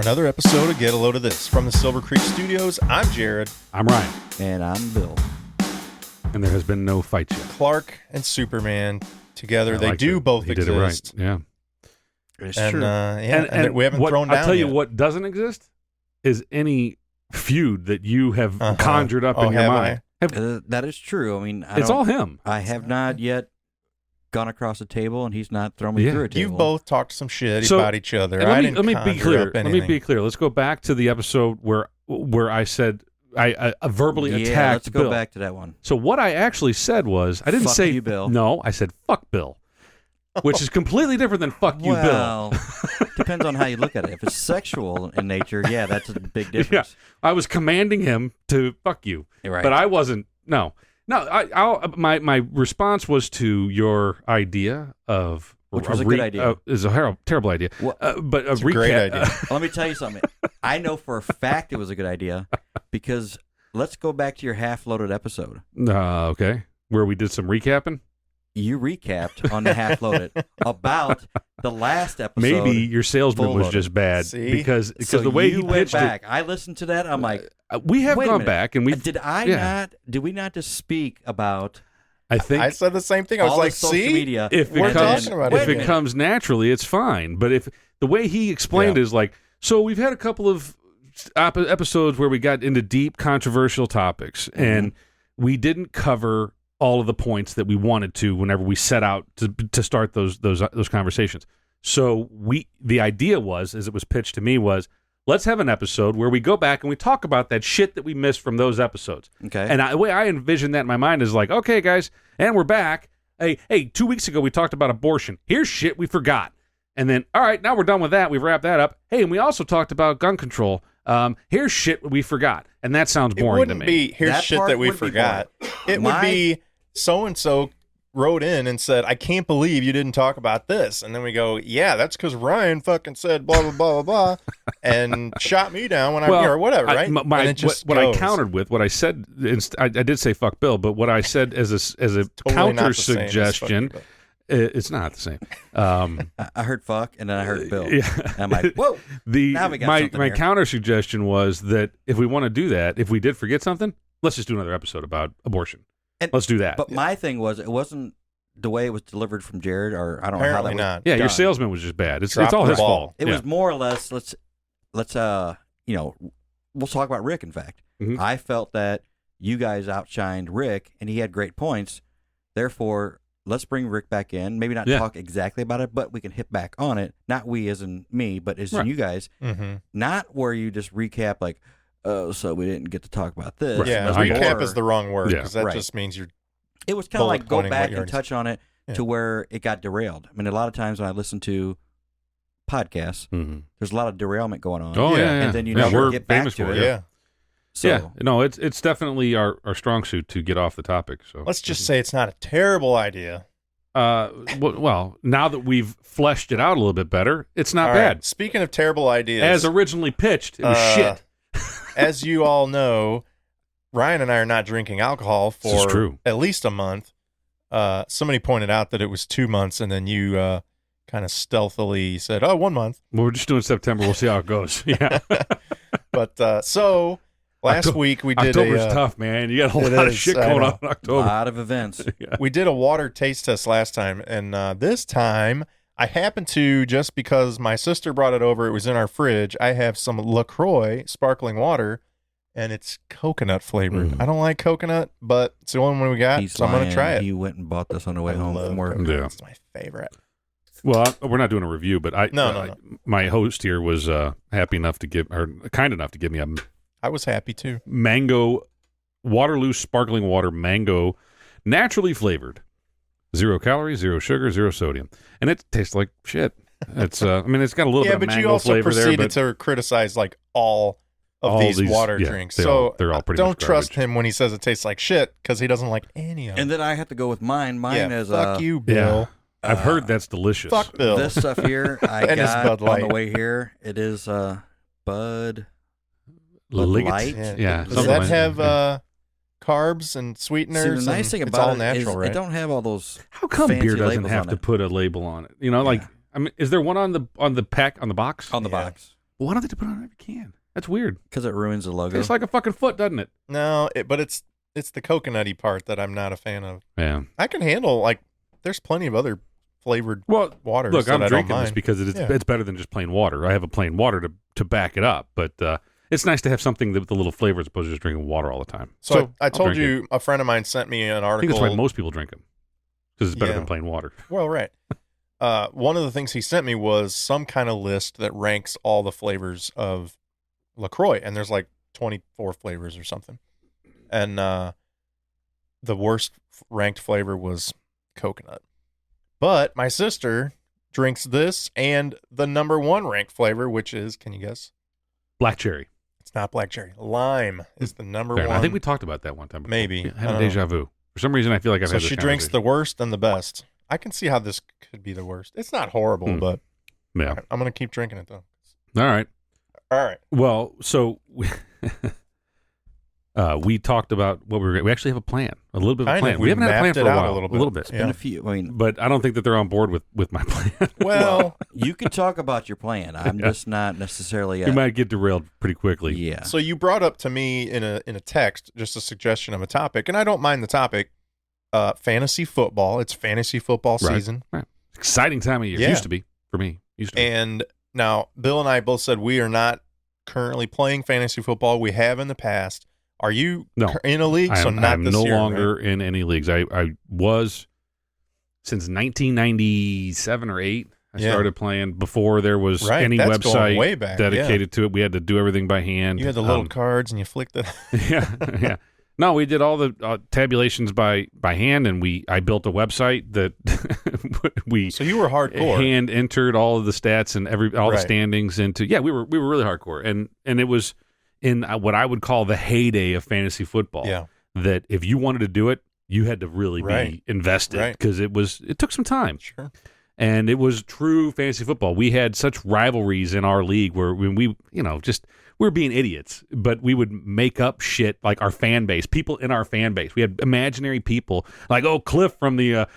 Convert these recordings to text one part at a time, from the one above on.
another episode of Get a Load of This. From the Silver Creek Studios, I'm Jarod. I'm Ryan. And I'm Bill. And there has been no fight yet. Clark and Superman together, they like do it. both He exist. did it right. Yeah. It's And, true. and we haven't thrown down I'll tell you yet. what doesn't exist is any feud that you have conjured up Oh, in your have mind. That is true. I mean, It's all him. I have not yet gone across a table, and he's not thrown me through a table. You've both talked some shit So, about each other. And I let didn't me be conjure clear. up Let anything. me be clear. Let's go back to the episode where I said I verbally attacked let's go Bill. back to that one. So what I actually said was I didn't Fuck say you, Bill. No, I said fuck Bill, which is completely different than fuck you, Well, depends on how you look at it. If it's sexual in nature, yeah, that's a big Bill. Yeah, difference. I was commanding him to fuck you, Right. but I wasn't. No. My response was to your idea of Which was a good idea. Is a terrible idea. Well, but It's a great idea. Let me tell you something. I know for a fact it was a good idea because let's go back to your half-loaded episode. Okay, where we did some recapping. You recapped on the half-loaded about the last episode. Maybe your salesman was full-loaded. just bad See? because So the way you he went pitched back. I listened to that. I'm like, it. We have wait a gone minute. back and we Did we not just speak about I think I said the same thing. I was all like, the social see? media? if We're it comes talking about if it. it comes naturally, it's fine. But if the way he explained it is like, so we've had a couple of episodes where we got into deep controversial topics, and we didn't cover all of the points that we wanted to whenever we set out to start those conversations. So the idea was, as it was pitched to me, was let's have an episode where we go back and we talk about that shit that we missed from those episodes. Okay. And the way I envision that in my mind is like, okay, guys, and we're back. Hey, 2 weeks ago we talked about abortion. Here's shit we forgot. And then, all right, now we're done with that. We've wrapped that up. Hey, and we also talked about gun control. Here's shit we forgot. And that sounds It boring to wouldn't me. be, here's That shit part that we would be forgot. It would My- be so-and-so wrote in and said, I can't believe you didn't talk about this. And then we go, yeah, that's because Ryan fucking said blah, blah, blah, blah, blah, and shot me down when or whatever, right? And it just what I goes. countered with, what I said, I did say fuck Bill, but what I said as a Totally counter not the same as suggestion, fucking it's not the same. I heard fuck, and then I heard Bill. Yeah. And I'm like, whoa. Now we got something my here. counter suggestion was that if we want to do that, if we did forget something, let's just do another episode about abortion. And- Let's do that. But my thing was, it wasn't the way it was delivered from Jarod, or I don't know how that Apparently was. not. Yeah, your done. salesman was just bad. It's Dropped all the his ball. fault. It Yeah. was more or less, let's we'll talk about Rick, in fact. Mhm. I felt that you guys outshined Rick, and he had great points. Therefore, let's bring Rick back in. Maybe not Yeah. talk exactly about it, but we can hit back on it. Not we as in me, but as Right. in you guys. Mm-hmm. Not where you just recap like, oh, so we didn't get to talk about this. Right. Yeah, I get it. recap is the wrong word Yeah. because that Right. just means you're It was kind of bullet like go pointing what back you and already touch on it Yeah. to where it got derailed. I mean, a lot of times when I listen to podcasts, Mhm. there's a lot of derailment going on. Oh, Yeah. yeah. And then you Yeah, never we're get back famous to for it. it. yeah. So, Yeah, no, it's definitely our strong suit to get off the topic. So Let's just say it's not a terrible idea. well, now that we've fleshed it out a little bit better, it's not All bad. right, speaking of terrible ideas, As originally pitched, it was shit. as you all know, Ryan and I are not drinking alcohol This is for true. at least a month. Somebody pointed out that it was 2 months, and then you kind of stealthily said, "Oh, 1 month." Well, we're just doing September. We'll see how it goes. Yeah, But so last week we did October's a tough, man. You got a It lot of is, shit I going know. on in a October. lot of events. Yeah. we did a water taste test last time, and this time I happened to, just because my sister brought it over, it was in our fridge. I have some LaCroix sparkling water, and it's coconut flavored. Mm. I don't like coconut, but it's the only one we got, He's so I'm gonna lying. try it. He went and bought this on the way I home love from work. coconut. Yeah. It's my favorite. Well, we're not doing a review, but No. my host here was happy enough to give, or kind enough to give me a I was happy too. mango Waterloo sparkling water, mango, naturally flavored, 0 calories, 0 sugar, 0 sodium, and it tastes like shit. It's I mean, it's got a little bit Yeah, of but mango you also flavor there, proceeded but to criticize like all of All these these- water yeah, drinks. they're all pretty don't much trust garbage. him when he says it tastes like shit because he doesn't like any of them. And then I have to go with mine. Mine yeah, is fuck you, Bill. I've heard that's delicious. Fuck Bill. This stuff here I And his got Bud on Light. the way here. It is Bud Liggett. Light. Yeah, Does something that like have that. carbs and sweeteners? See, the nice and thing it's about all it natural, is right? it don't have all those. How come fancy beer doesn't labels have on to it. put a label on it? You know, like I mean, is there one on the pack on the box? On the Yeah. box. Well, why don't they put it on every can? That's weird. Because it ruins the logo. It's like a fucking foot, doesn't it? No, but it's the coconutty part that I'm not a fan of. Yeah. I can handle, like, there's plenty of other flavored waters. Look, I'm that drinking I don't this mind. because it's better than just plain water. I have a plain water to back it up, but it's nice to have something with a little flavor as opposed to just drinking water all the time. So I told you, a friend of mine sent me an I article. think that's why most people drink them, because it's better than plain water. Well, right. One of the things he sent me was some kind of list that ranks all the flavors of LaCroix, and there's like 24 flavors or something. And the worst ranked flavor was coconut. But my sister drinks this and the number one ranked flavor, which is, can you guess? Black cherry. It's not black cherry. Lime is the number Fair one. enough. I think we talked about that one time before. Maybe. Yeah, I had a deja vu. For some reason, I feel like I've had this So she drinks the worst and the best. I can see how this could be the worst. It's not horrible, but yeah. I'm going to keep drinking it, though. All right. All right. Well, so we talked about what we actually have a plan, a little bit of a plan. We haven't had a plan for a while, a little bit. It's been a few. I mean, but I don't think that they're on board with my plan. Well, you can talk about your plan. I'm just not necessarily. You might get derailed pretty quickly. Yeah. So you brought up to me in a text just a suggestion of a topic, and I don't mind the topic. Fantasy football. It's fantasy football season. Right. Exciting time of year. Yeah. Used to be for me. And now Bill and I both said we are not currently playing fantasy football. We have in the past. Are you in a league? I'm this no year, longer right? in any leagues. I was since 1997 or 8. I started playing before there was any website way back. dedicated to it. We had to do everything by hand. You had the little cards and you flicked it. Yeah. No, we did all the tabulations by hand, and I built a website that we. So you were hardcore. Hand entered all of the stats and all the standings into. Yeah, we were really hardcore, and it was in what I would call the heyday of fantasy football. Yeah. That if you wanted to do it, you had to really be invested because it took some time. Sure. And it was true fantasy football. We had such rivalries in our league where when we were being idiots, but we would make up shit like our fan base, people in our fan base. We had imaginary people like, Cliff from the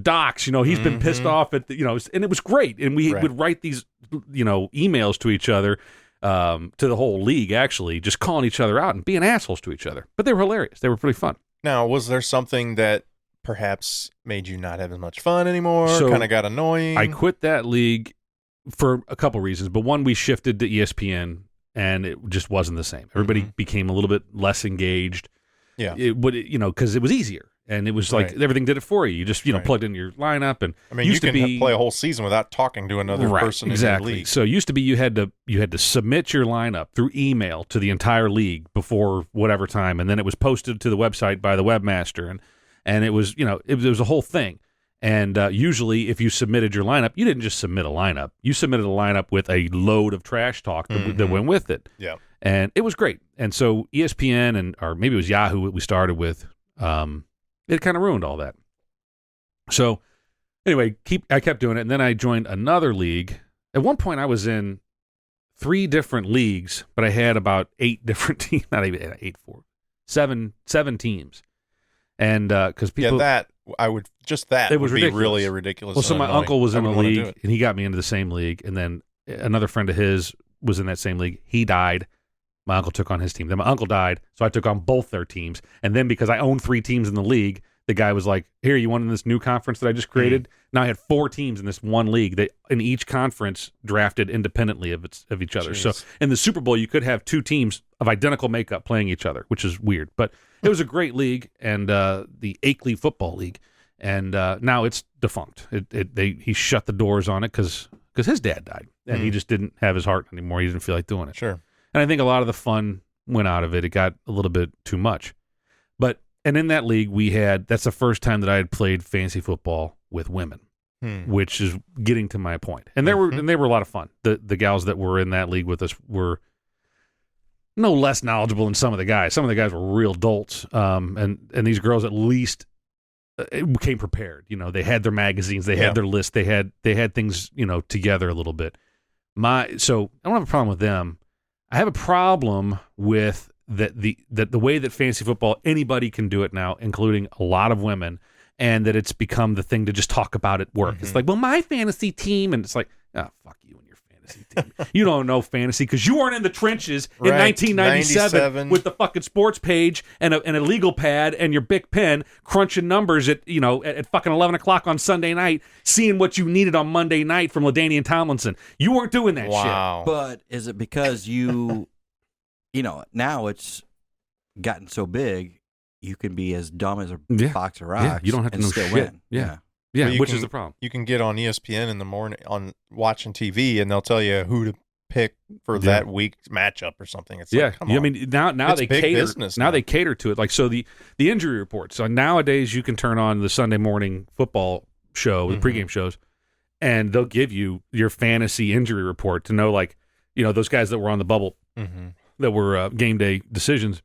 docks, he's been pissed off at and it was great. And we would write these, emails to each other, to the whole league, actually, just calling each other out and being assholes to each other. But they were hilarious. They were pretty fun. Now, was there something that perhaps made you not have as much fun anymore? Kind of got annoying? I quit that league for a couple reasons. But one, we shifted to ESPN. And it just wasn't the same. Everybody became a little bit less engaged. Yeah, it would, because it was easier, and it was like everything did it for you. You just plugged in your lineup, and I mean, you can play a whole season without talking to another person in your league. So it used to be you had to submit your lineup through email to the entire league before whatever time, and then it was posted to the website by the webmaster, and it was it was a whole thing. And usually, if you submitted your lineup, you didn't just submit a lineup. You submitted a lineup with a load of trash talk that went with it. Yeah. And it was great. And so ESPN or maybe it was Yahoo we started with, it kind of ruined all that. So anyway, I kept doing it. And then I joined another league. At one point, I was in 3 different leagues, but I had about 8 different teams. Not even 7 teams. And because people... Yeah, it would be really a ridiculous. Well, so my uncle was in a league, and he got me into the same league, and then another friend of his was in that same league. He died. My uncle took on his team. Then my uncle died, so I took on both their teams. And then because I owned 3 teams in the league, the guy was like, "Here, you want in this new conference that I just created?" Now I had 4 teams in this one league. They in each conference drafted independently of each other. Jeez. So in the Super Bowl, you could have 2 teams of identical makeup playing each other, which is weird, but it was a great league, and the Akeley Football League. And now it's defunct. He shut the doors on it because his dad died, and he just didn't have his heart anymore. He didn't feel like doing it. Sure. And I think a lot of the fun went out of it. It got a little bit too much. And in that league, that's the first time that I had played fantasy football with women, which is getting to my point. And they were a lot of fun. The gals that were in that league with us were no less knowledgeable than some of the guys. Some of the guys were real dolts, and these girls at least came prepared. They had their magazines, they had their list, they had things together a little bit. So I don't have a problem with them. I have a problem with the way that fantasy football, anybody can do it now, including a lot of women, and that it's become the thing to just talk about at work. It's like, well, my fantasy team, and it's like, oh, fuck you and your fantasy fantasy team. You don't know fantasy because you weren't in the trenches in Right. 1997 with the fucking sports page and a legal pad and your Bic pen crunching numbers at fucking 11 o'clock on Sunday night, seeing what you needed on Monday night from LaDainian Tomlinson. You weren't doing that Wow. shit. But is it because you know, now it's gotten so big, you can be as dumb as a box of rocks. Yeah, you don't have to and know still shit. win. Yeah, Well, which is the problem. You can get on ESPN in the morning on watching TV, and they'll tell you who to pick for that week's matchup or something. It's like, come on. I mean, now It's they big cater. business Now now. they cater to it. Like, so the injury reports. So nowadays you can turn on the Sunday morning football show, the pregame shows, and they'll give you your fantasy injury report to know, like, those guys that were on the bubble that were game day decisions.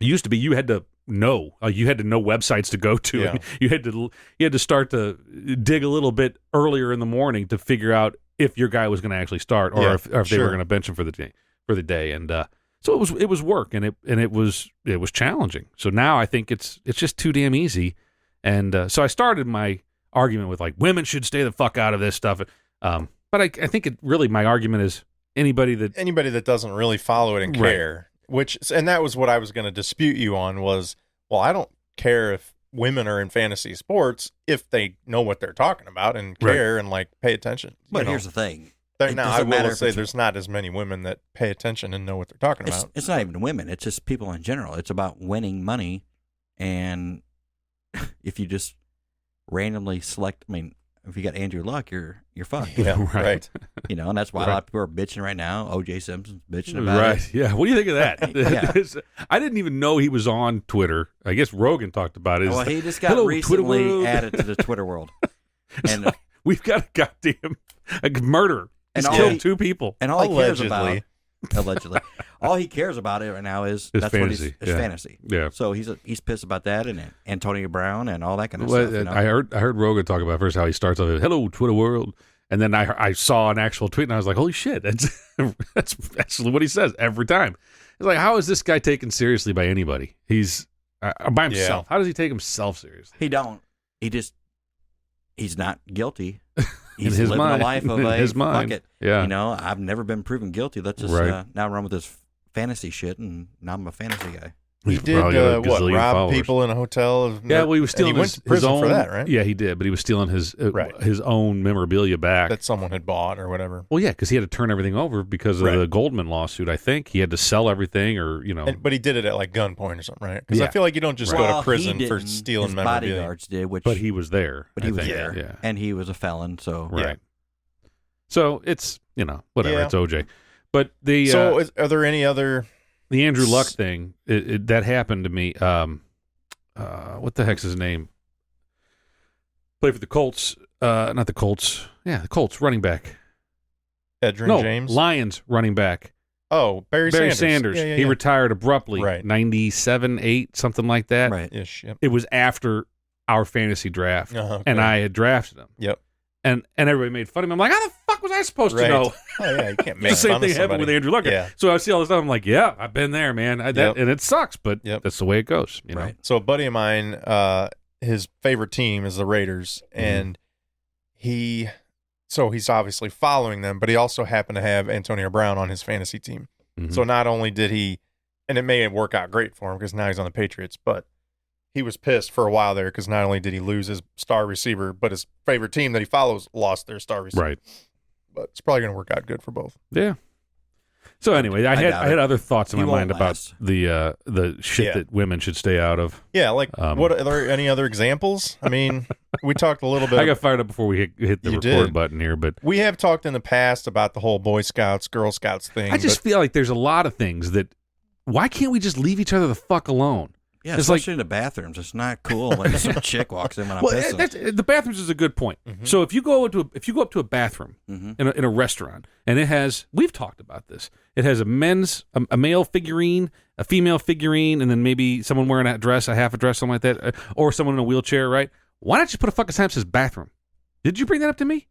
It used to be you had to know websites to go to. Yeah. You had to start to dig a little bit earlier in the morning to figure out if your guy was going to actually start or if they were going to bench him for the day. And so it was work, and it was challenging. So now I think it's just too damn easy. And so I started my argument with, like, women should stay the fuck out of this stuff. But I think my argument is anybody that doesn't really follow it and care. And that was what I was going to dispute you on was, well, I don't care if women are in fantasy sports if they know what they're talking about and care and, like, pay attention. But here's the thing. Now, I will say there's not as many women that pay attention and know what they're talking about. It's not even women. It's just people in general. It's about winning money. And if you just randomly select, if you got Andrew Luck, you're fucked. Yeah, right. And that's why a lot of people are bitching right now. O.J. Simpson's bitching about it. Yeah. What do you think of that? I didn't even know he was on Twitter. I guess Rogan talked about it. Well, he just got recently added to the Twitter world. And like, we've got a goddamn murder. He's killed 2 people. And all he cares about, allegedly, all he cares about it right now is that's fantasy. What fantasy. Yeah. So he's pissed about that and Antonio Brown and all that kind of stuff. I heard Rogan talk about first how he starts off with, "Hello, Twitter world," and then I saw an actual tweet and I was like, "Holy shit!" That's actually what he says every time. It's like, how is this guy taken seriously by anybody? He's by himself. How does he take himself seriously? He don't. He's not guilty. He's his living mind. a life of his mind. Fuck it. Yeah. I've never been proven guilty. Let's just now run with this fantasy shit, and now I'm a fantasy guy. He did rob people in a hotel? Yeah, well, he was stealing he went to prison his own, for that, right? Yeah, he did, but he was stealing his own memorabilia back that someone had bought or whatever. Well, yeah, because he had to turn everything over because of the Goldman lawsuit. I think he had to sell everything, or but he did it at like gunpoint or something, right? Because I feel like you don't just go to prison for stealing his memorabilia. Bodyguards did, but he was there. But he was there, yeah, and he was a felon, so right. So it's whatever. It's OJ, but the are there any other? The Andrew Luck thing, that happened to me. What the heck's his name? Played for the Colts. Not the Colts. Yeah, the Colts running back. Edgerrin James? Lions running back. Oh, Barry Sanders. Yeah. He retired abruptly. Right. 97, 8, something like that. Right. Ish, yep. It was after our fantasy draft, and I had drafted him. Yep. And everybody made fun of me. I'm like, how the fuck was I supposed to know? Oh, yeah, you can't make the same fun thing of happened with Andrew Luck. Yeah. So I see all this stuff. I'm like, yeah, I've been there, man. And it sucks, but that's the way it goes. You know? So a buddy of mine, his favorite team is the Raiders, and he's obviously following them, but he also happened to have Antonio Brown on his fantasy team. Mm-hmm. So not only did he, and it may work out great for him because now he's on the Patriots, but he was pissed for a while there because not only did he lose his star receiver, but his favorite team that he follows lost their star receiver. Right. But it's probably going to work out good for both. Yeah. So anyway, I had other thoughts in my mind last. about the shit that women should stay out of. Yeah, like what are there any other examples? I mean, we talked a little bit. I got fired up before we hit the record button here, but we have talked in the past about the whole Boy Scouts, Girl Scouts thing. I just feel like there's a lot of things that why can't we just leave each other the fuck alone? Yeah, it's especially in the bathrooms. It's not cool when some chick walks in when I'm pissing. The bathrooms is a good point. Mm-hmm. So if you go up to a bathroom in a restaurant and it has, we've talked about this. It has a male figurine, a female figurine, and then maybe someone wearing a dress, a half a dress, something like that, or someone in a wheelchair. Right? Why not just put a fucking sign that says bathroom? Did you bring that up to me?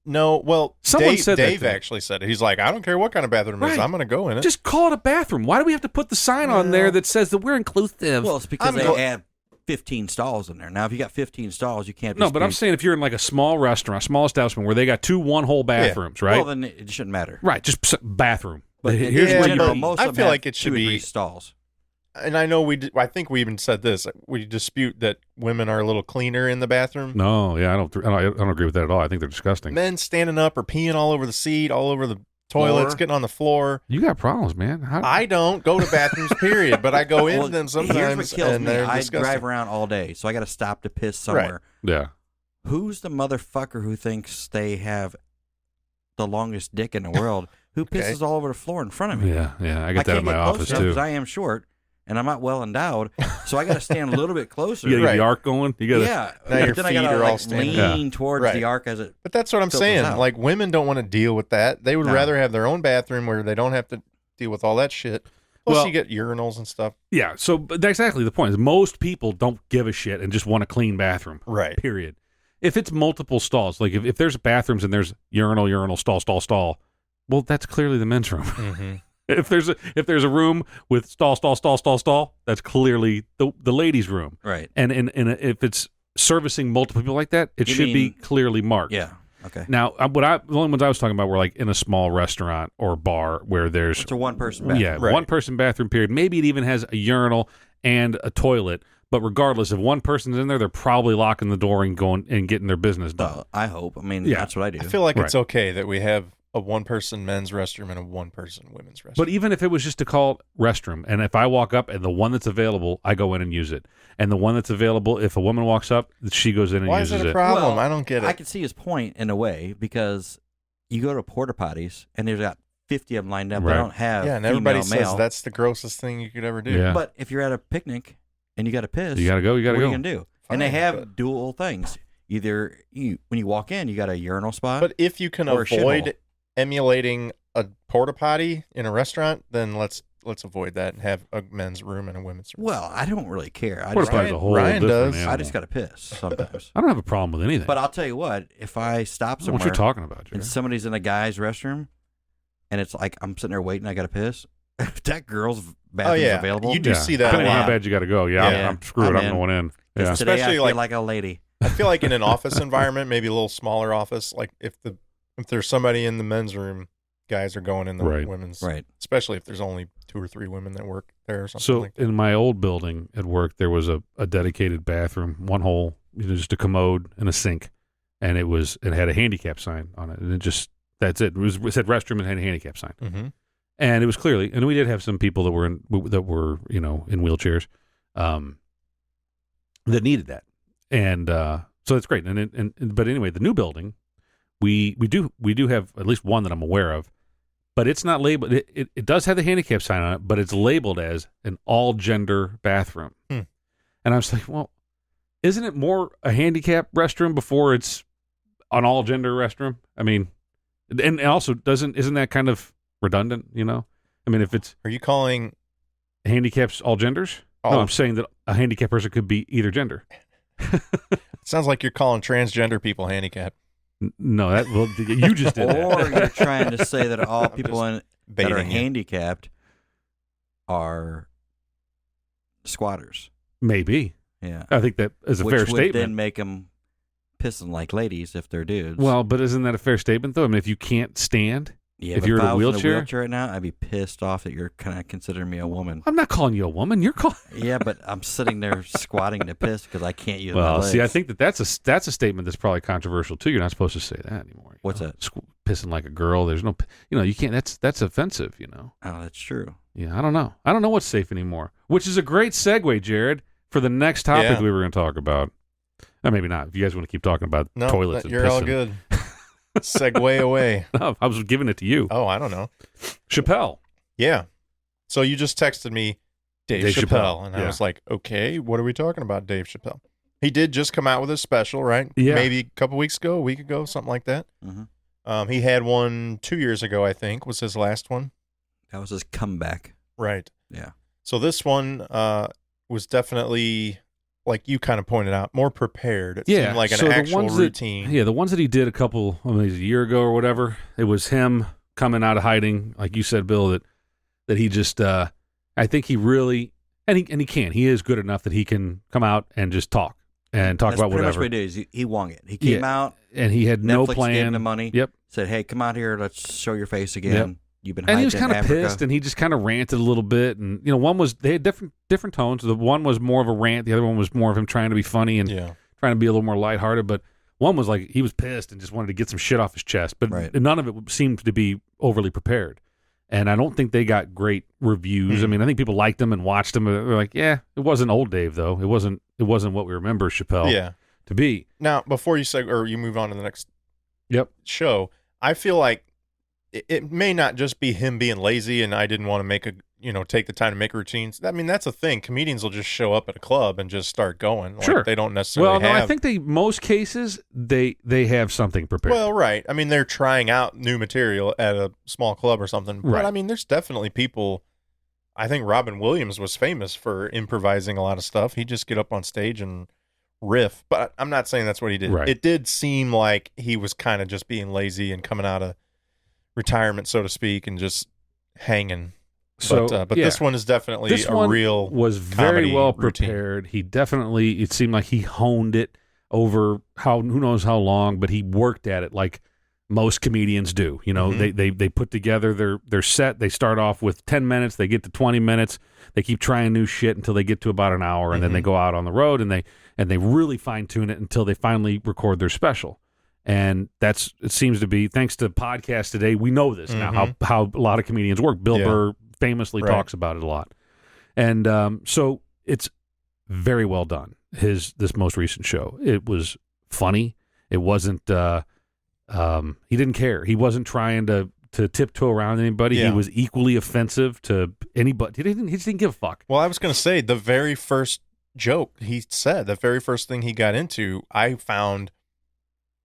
No, well, someone said Dave actually said it. He's like, I don't care what kind of bathroom it is. I'm going to go in it. Just call it a bathroom. Why do we have to put the sign on there that says that we're inclusive? Well, it's because they add 15 stalls in there. Now, if you got 15 stalls, you can't. No, but I'm saying if you're in like a small restaurant, small establishment where they got 2 one-hole bathrooms, right? Well, then it shouldn't matter. Right, just bathroom. But here's in where general, you. most I of them feel have like it should 2 or 3 be stalls. And I know I think we even said this. We dispute that women are a little cleaner in the bathroom. No, yeah, I don't agree with that at all. I think they're disgusting. Men standing up or peeing all over the seat, all over the toilets, getting on the floor. You got problems, man. I don't go to bathrooms, period. But I go in them Here's sometimes, what kills and me. they're I disgusting. drive around all day, so I got to stop to piss somewhere. Yeah. Who's the motherfucker who thinks they have the longest dick in the world who pisses all over the floor in front of me? Yeah, I get that in my office too. Because I am short and I'm not well endowed, so I got to stand a little bit closer. You got to get the arc going. You got to. Yeah. Now your then feet I got are to all standing. lean towards the arc as it. But that's what I'm filters saying. out. Like, women don't want to deal with that. They would rather have their own bathroom where they don't have to deal with all that shit. Plus, you get urinals and stuff. Yeah, so but that's exactly the point. Is most people don't give a shit and just want a clean bathroom. Right. Period. If it's multiple stalls, like if there's bathrooms and there's urinal, stall, well, that's clearly the men's room. Mm-hmm. If there's a room with stall, that's clearly the ladies' room. Right. And if it's servicing multiple people like that, it should be clearly marked. Yeah. Okay. Now, the only ones I was talking about were like in a small restaurant or bar where there's it's a one-person bathroom. Yeah, one-person bathroom. Period. Maybe it even has a urinal and a toilet. But regardless, if one person's in there, they're probably locking the door and going and getting their business done. I hope. I mean, that's what I do. I feel like it's okay that we have a one-person men's restroom and a one-person women's restroom. But even if it was just to call it restroom, and if I walk up and the one that's available, I go in and use it. And the one that's available, if a woman walks up, she goes in and uses it. Why is it a problem? Well, I don't get it. I can see his point in a way because you go to porta potties and there's got 50 of them lined up. They don't have and everybody female, male. says that's the grossest thing you could ever do. Yeah. But if you're at a picnic and you got to piss, you got to go. what go. are you going to do? Fine, and they have dual things. Either when you walk in, you got a urinal spot. But if you can avoid emulating a porta potty in a restaurant, then let's avoid that and have a men's room and a women's room. Well, I don't really care. Porta potty's a whole Ryan different does. animal. I just got to piss sometimes. I don't have a problem with anything. But I'll tell you what, if I stop somewhere what you talking about, Jared? and somebody's in a guy's restroom and it's like I'm sitting there waiting, I got to piss, if that girl's bathroom's available. You do see that Depending a on lot. how bad you got to go. Yeah, I'm screwed. I'm going in. Yeah. Today Especially I feel like a lady. I feel like in an office environment, maybe a little smaller office, like if there's somebody in the men's room, guys are going in the women's. Right. Especially if there's only 2 or 3 women that work there or something So like that. in my old building at work, there was a dedicated bathroom, one hole, just a commode and a sink, and it had a handicap sign on it, and that's it. It said restroom and had a handicap sign, and it was clearly, and we did have some people that were in wheelchairs, that needed that, and so it's great. But anyway, the new building, we do have at least one that I'm aware of. But it's not labeled. It does have the handicap sign on it, but it's labeled as an all-gender bathroom. And I was like, well, isn't it more a handicap restroom before it's an all-gender restroom? I mean, and also isn't that kind of redundant? I mean, if it's Are you calling handicaps all genders? Oh. No, I'm saying that a handicapped person could be either gender. Sounds like you're calling transgender people handicapped. No, you just did that. Or you're trying to say that all people that are you. handicapped are squatters. Maybe. Yeah. I think that is a Which fair would statement. then make them pissing like ladies if they're dudes. Well, but isn't that a fair statement, though? I mean, if you can't stand, yeah, if but you're in I a was wheelchair, right now, I'd be pissed off that you're kind of considering me a woman. I'm not calling you a woman. You're calling. Yeah, but I'm sitting there squatting to piss because I can't use my Well, legs. see, I think that's a statement that's probably controversial too. You're not supposed to say that anymore. What's that? Pissing like a girl. There's no, you can't. That's offensive. Oh, that's true. Yeah, I don't know. I don't know what's safe anymore. Which is a great segue, Jared, for the next topic we were going to talk about. Maybe not. If you guys want to keep talking about toilets and you're pissing. all good. Segue away. No, I was giving it to you. Oh, I don't know. Chappelle. Yeah. So you just texted me Dave Chappelle, and I was like, okay, what are we talking about, Dave Chappelle? He did just come out with a special, right? Yeah. Maybe a couple weeks ago, a week ago, something like that. Mm-hmm. He had one 2 years ago, I think, was his last one. That was his comeback. Right. Yeah. So this one was definitely, like you kind of pointed out, more prepared. It seemed like an actual routine. The ones that he did a year ago or whatever, it was him coming out of hiding, like you said, Bill, that he just, I think he really, And he can. He is good enough that he can come out and just talk and talk about whatever. That's pretty much what he did. He wung it. He came out. And he had Netflix no plan. Gave him the money. Yep. Said, hey, come out here. Let's show your face again. Yep. You've been and he was kind of pissed, and he just kind of ranted a little bit. And they had different tones. The one was more of a rant. The other one was more of him trying to be funny and trying to be a little more lighthearted. But one was like he was pissed and just wanted to get some shit off his chest. But none of it seemed to be overly prepared. And I don't think they got great reviews. I mean, I think people liked them and watched them. They're like, yeah, it wasn't old Dave though. It wasn't what we remember Chappelle to be. Now, before you say or you move on to the next show, I feel like it may not just be him being lazy and I didn't want to take the time to make routines. I mean, that's a thing. Comedians will just show up at a club and just start going. Like, sure. They don't necessarily I think most cases, they have something prepared. Well, right. I mean, they're trying out new material at a small club or something. But, I mean, there's definitely people. I think Robin Williams was famous for improvising a lot of stuff. He'd just get up on stage and riff. But I'm not saying that's what he did. Right. It did seem like he was kind of just being lazy and coming out of retirement, so to speak, and just hanging. But this one is definitely real. Was very well routine. Prepared. He definitely. It seemed like he honed it over who knows how long, but he worked at it like most comedians do. They put together their set. They start off with 10 minutes. They get to 20 minutes. They keep trying new shit until they get to about an hour, and then they go out on the road and they really fine tune it until they finally record their special. And it seems to be, thanks to podcasts today, we know this now, how a lot of comedians work. Bill Burr famously talks about it a lot. And so it's very well done, this most recent show. It was funny. It wasn't, he didn't care. He wasn't trying to tiptoe around anybody. He was equally offensive to anybody. He just didn't give a fuck. Well, I was going to say, the very first joke he said, the very first thing he got into, I found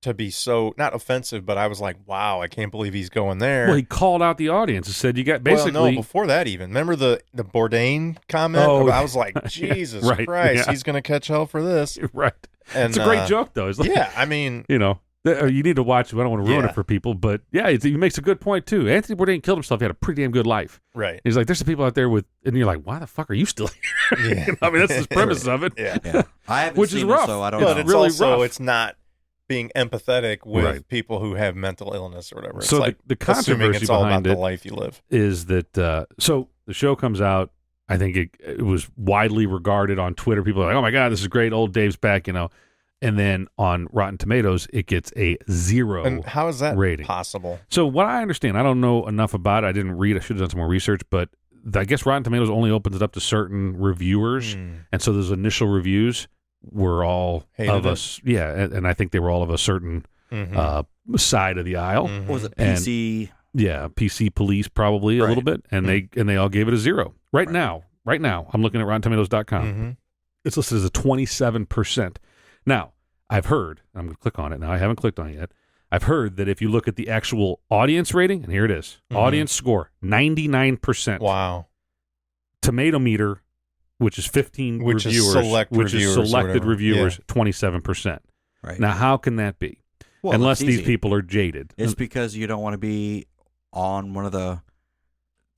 to be so not offensive, but I was like, wow, I can't believe he's going there. Well, he called out the audience and said, you got basically. Well, no, before that even. Remember the Bourdain comment? Oh, I was like, Jesus Christ, he's going to catch hell for this. Right. And, it's a great joke, though. It's like, I mean. You need to watch it. I don't want to ruin it for people, but he makes a good point, too. Anthony Bourdain killed himself. He had a pretty damn good life. Right. He's like, there's some people out there and you're like, why the fuck are you still here? Yeah. I mean, that's the premise of it. Yeah. I haven't Which seen is rough. it, so I don't but know. it's really also, rough. it's not being empathetic with people who have mental illness or whatever. It's so like the assuming controversy it's all about behind the life you live. is that, so the show comes out. I think it was widely regarded on Twitter. People are like, oh my God, this is great. Old Dave's back, And then on Rotten Tomatoes, it gets a 0 And how is that rating. possible? So what I understand, I don't know enough about it. I didn't read. I should have done some more research. But I guess Rotten Tomatoes only opens it up to certain reviewers. And so those initial reviews were all of us. Yeah, and I think they were all of a certain side of the aisle. What was it, PC? PC police probably a little bit. And they all gave it a 0. Right now, I'm looking at RottenTomatoes.com. It's listed as a 27%. Now, I've heard, I'm going to click on it now, I haven't clicked on it yet. I've heard that if you look at the actual audience rating, and here it is, audience score, 99%. Wow. Tomato meter, which is 15 which reviewers, is selected reviewers, 27%. Right. Now, how can that be? Well, Unless it's these easy. people are jaded. It's because you don't want to be on one of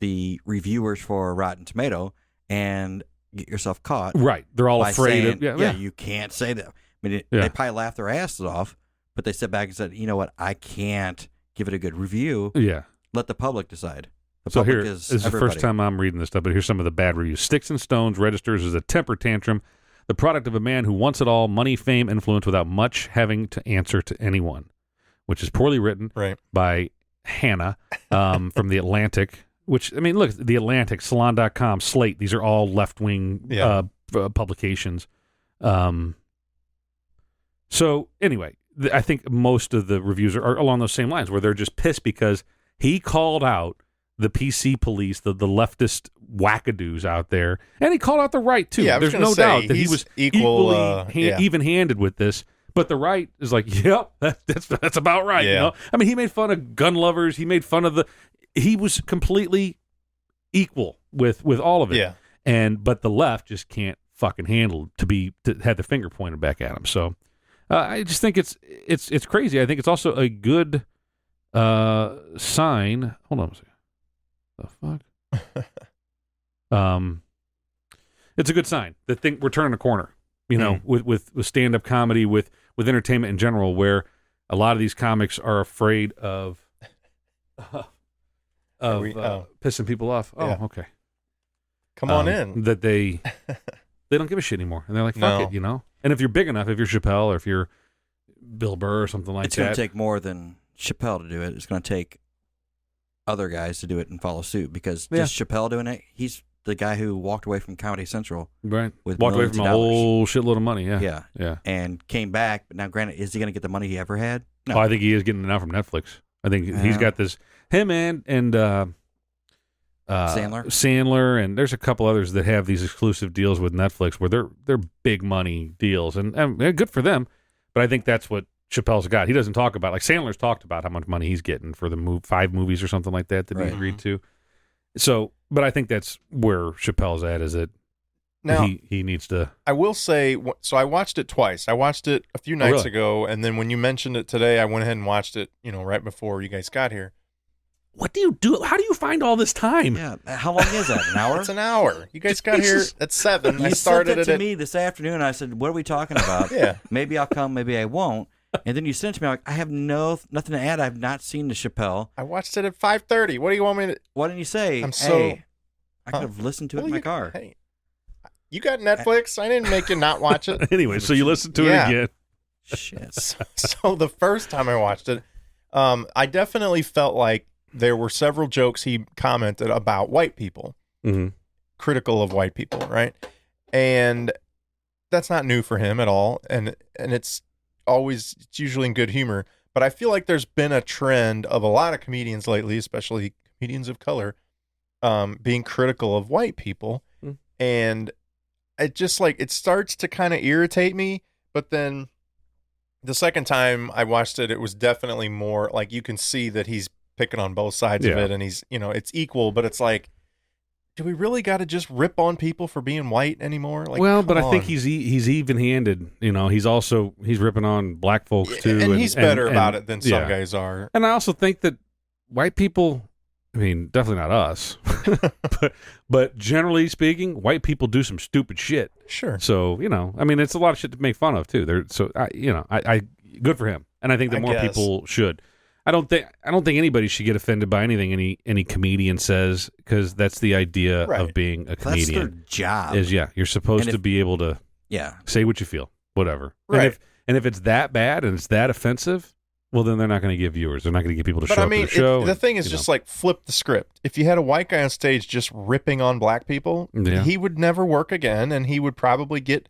the reviewers for Rotten Tomato and get yourself caught. Right. They're all by afraid saying, of you can't say that. I mean, they probably laughed their asses off, but they stepped back and said, you know what, I can't give it a good review. Yeah. Let the public decide. The So public here, is this is the everybody. first time I'm reading this stuff, but here's some of the bad reviews. Sticks and Stones registers as a temper tantrum, the product of a man who wants it all, money, fame, influence, without much having to answer to anyone, which is poorly written by Hannah from The Atlantic, which, I mean, look, The Atlantic, Salon.com, Slate, these are all left-wing publications. So anyway, I think most of the reviews are along those same lines, where they're just pissed because he called out the PC police, the leftist wackadoos out there, and he called out the right too. Yeah, there's no doubt that he was equally even-handed with this. But the right is like, yep, that's about right. Yeah. I mean, he made fun of gun lovers. He made fun of he was completely equal with all of it. Yeah. But the left just can't fucking handle to have their finger pointed back at him. So I just think it's crazy. I think it's also a good sign. Hold on a second. The fuck? It's a good sign. We're turning a corner, with stand-up comedy, with entertainment in general, where a lot of these comics are afraid of pissing people off. Oh, Yeah. okay. Come on in. That they don't give a shit anymore, and they're like, fuck it, And if you're big enough, if you're Chappelle or if you're Bill Burr or something like that, it's going to take more than Chappelle to do it. It's going to take other guys to do it and follow suit, because just Chappelle doing it, he's the guy who walked away from Comedy Central, right? With walked away from a whole shitload of money, yeah, and came back. But now, granted, is he going to get the money he ever had? No, I think he is getting it now from Netflix. I think he's got this. Him and Sandler, and there's a couple others that have these exclusive deals with Netflix where they're big money deals, and good for them. But I think that's what Chappelle's got. He doesn't talk about, like Sandler's talked about how much money he's getting for the 5 movies or something like that he agreed to. So, but I think that's where Chappelle's at, is that now, he needs to. I will say, so I watched it twice. I watched it a few nights ago, and then when you mentioned it today, I went ahead and watched it, right before you guys got here. What do you do? How do you find all this time? Yeah, how long is that? An hour? It's an hour. You guys got here at 7. You sent it to me this afternoon. I said, "What are we talking about?" Yeah, maybe I'll come, maybe I won't. And then you sent it to me. I'm like, I have nothing to add. I've not seen the Chappelle. I watched it at 5:30. What do you want me to? Why didn't you say? I could have listened to it in my car. Hey, you got Netflix. I didn't make you not watch it. Anyway, so you listened to it again. Shit. So the first time I watched it, I definitely felt like there were several jokes he commented about white people, critical of white people, right? And that's not new for him at all. And it's usually in good humor. But I feel like there's been a trend of a lot of comedians lately, especially comedians of color, being critical of white people. And it just it starts to kind of irritate me. But then the second time I watched it, it was definitely more like you can see that he's picking on both sides of it, and he's, it's equal, but it's like, do we really got to just rip on people for being white anymore? But I think he's even-handed. He's ripping on black folks too, and he's better about it than some guys are. And I also think that white people, I mean, definitely not us, but generally speaking, white people do some stupid shit. Sure. So I mean, it's a lot of shit to make fun of too. I good for him, and I think that more people should. I don't think anybody should get offended by anything any comedian says, because that's the idea of being a comedian. That's their job. You're supposed to be able to say what you feel, whatever. Right. And if it's that bad and it's that offensive, well, then they're not going to give viewers. They're not going to get people to show up to the show. The thing is just flip the script. If you had a white guy on stage just ripping on black people, he would never work again, and he would probably get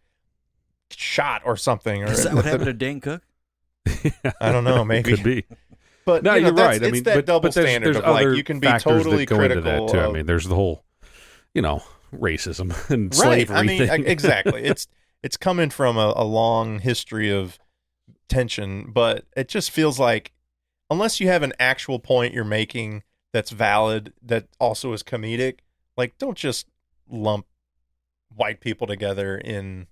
shot or something. Is that what happened to Dane Cook? I don't know. Maybe. Could be. But no, you're right. It's that double standard there's of you can be totally critical. I mean, there's the whole, racism and slavery thing. Exactly. It's coming from a long history of tension, but it just feels like unless you have an actual point you're making that's valid, that also is comedic, don't just lump white people together in.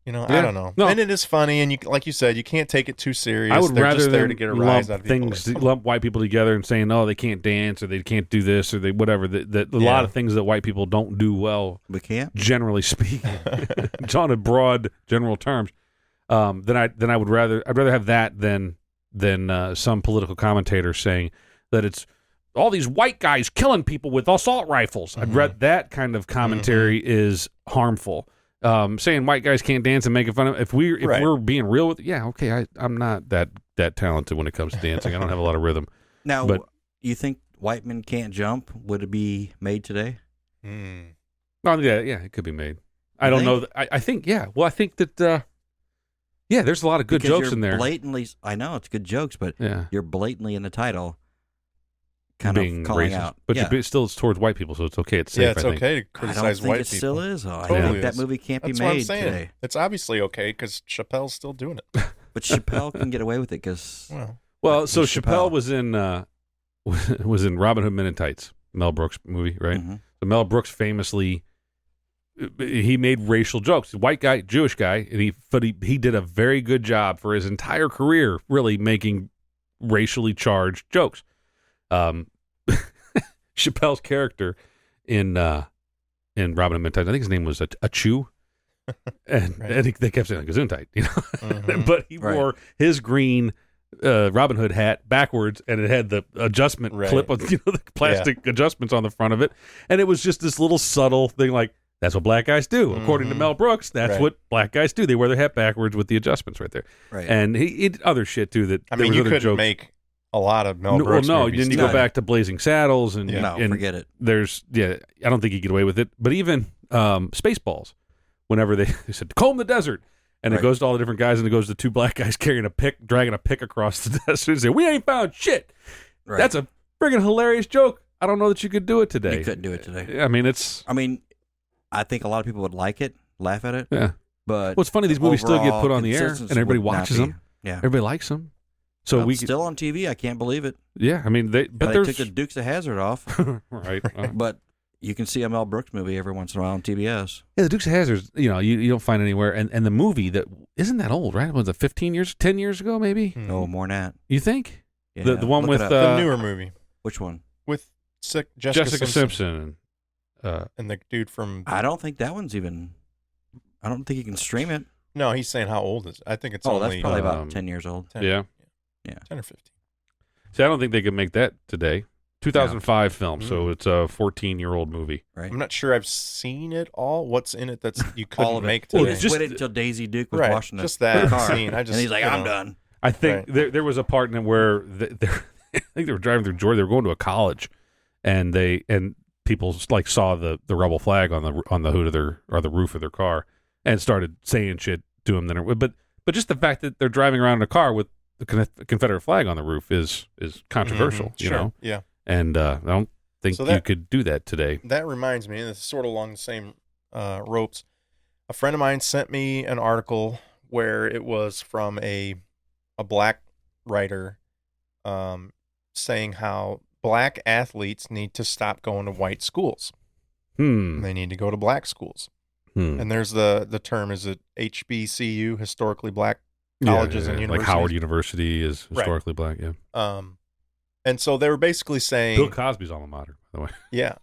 I don't know. No. And it is funny, and like you said, you can't take it too serious. I would They're rather just there to get a rise out of lump white people together and saying, "Oh, they can't dance, or they can't do this, or they whatever." A lot of things that white people don't do well. We can't, generally speaking, on a broad general terms. Then I would rather have that than some political commentator saying that it's all these white guys killing people with assault rifles. I'd rather that kind of commentary is harmful. Saying white guys can't dance and making fun of if we're being real with I'm not that talented when it comes to dancing. I don't have a lot of rhythm. Now, you think white men can't jump? Would it be made today? Oh it could be made. I don't know. I think Well, I think that there's a lot of good jokes in there. Blatantly, I know it's good jokes, but you're blatantly in the title. Kind being of calling racist. out, but it's towards white people, so it's okay. It's safe. It's okay to criticize white people. It still is. I totally think that movie can't That's be what I'm made saying. today. It's obviously okay because Chappelle's still doing it. But Chappelle can get away with it because so Chappelle was in Robin Hood Men in Tights, Mel Brooks movie, right? Mm-hmm. So Mel Brooks famously he made racial jokes. White guy, Jewish guy, and he did a very good job for his entire career, really making racially charged jokes. Chappelle's character in in Robin Hood Men Tight. I think his name was Achu. And, Right. and they kept saying Gesundheit, you know. Mhm. But he wore his green Robin Hood hat backwards, and it had the adjustment clip on, the plastic adjustments on the front of it. And it was just this little subtle thing like, that's what black guys do. According to Mel Brooks, that's what black guys do. They wear their hat backwards with the adjustments right there. Right. And he did other shit, too. That I mean, you couldn't make a lot of Mel Brooks movies. Then you go back to Blazing Saddles. And, and forget it. I don't think you get away with it. But even Spaceballs, whenever they said, comb the desert. And it goes to all the different guys, and it goes to two black guys carrying a pick, dragging a pick across the desert and say, we ain't found shit. Right. That's a friggin' hilarious joke. I don't know that you could do it today. You couldn't do it today. I mean, I think a lot of people would like it, laugh at it. Yeah. But it's funny, these movies still get put on the air, and everybody watches them. Yeah. Everybody likes them. So still on TV. I can't believe it. Yeah, I mean, they took the Dukes of Hazzard off. Right. But you can see a Mel Brooks movie every once in a while on TBS. Yeah, the Dukes of Hazzard, you don't find anywhere. And the movie that isn't that old, right? Was it 10 years ago, maybe? No, more than that. You think? Yeah, the one with the newer movie. Which one? With Jessica Simpson. And the dude from. I don't think that one's even. I don't think you can stream it. No, he's saying how old is it? I think it's only. That's probably about 10 years old. 10, yeah. 10 or 15. See, I don't think they could make that today. 2005 film, so it's a 14-year-old movie. Right. I'm not sure I've seen it all. What's in it that's you couldn't all of make it. today? Well, just waited until Daisy Duke was washing just that car. scene. And he's like, I'm done. I think there was a part in it where I think they were driving through Georgia. They were going to a college, and people like saw the rebel flag on the hood of the roof of their car, and started saying shit to them. But just the fact that they're driving around in a car with the Confederate flag on the roof is controversial. Mm-hmm. You know, yeah. And I don't think you could do that today. That reminds me, and it's sort of along the same ropes. A friend of mine sent me an article where it was from a black writer saying how black athletes need to stop going to white schools. They need to go to black schools. And there's the term, is it HBCU, historically black colleges and universities? Like Howard University is historically black, yeah. And so they were basically saying... Bill Cosby's alma mater, by the way. Yeah.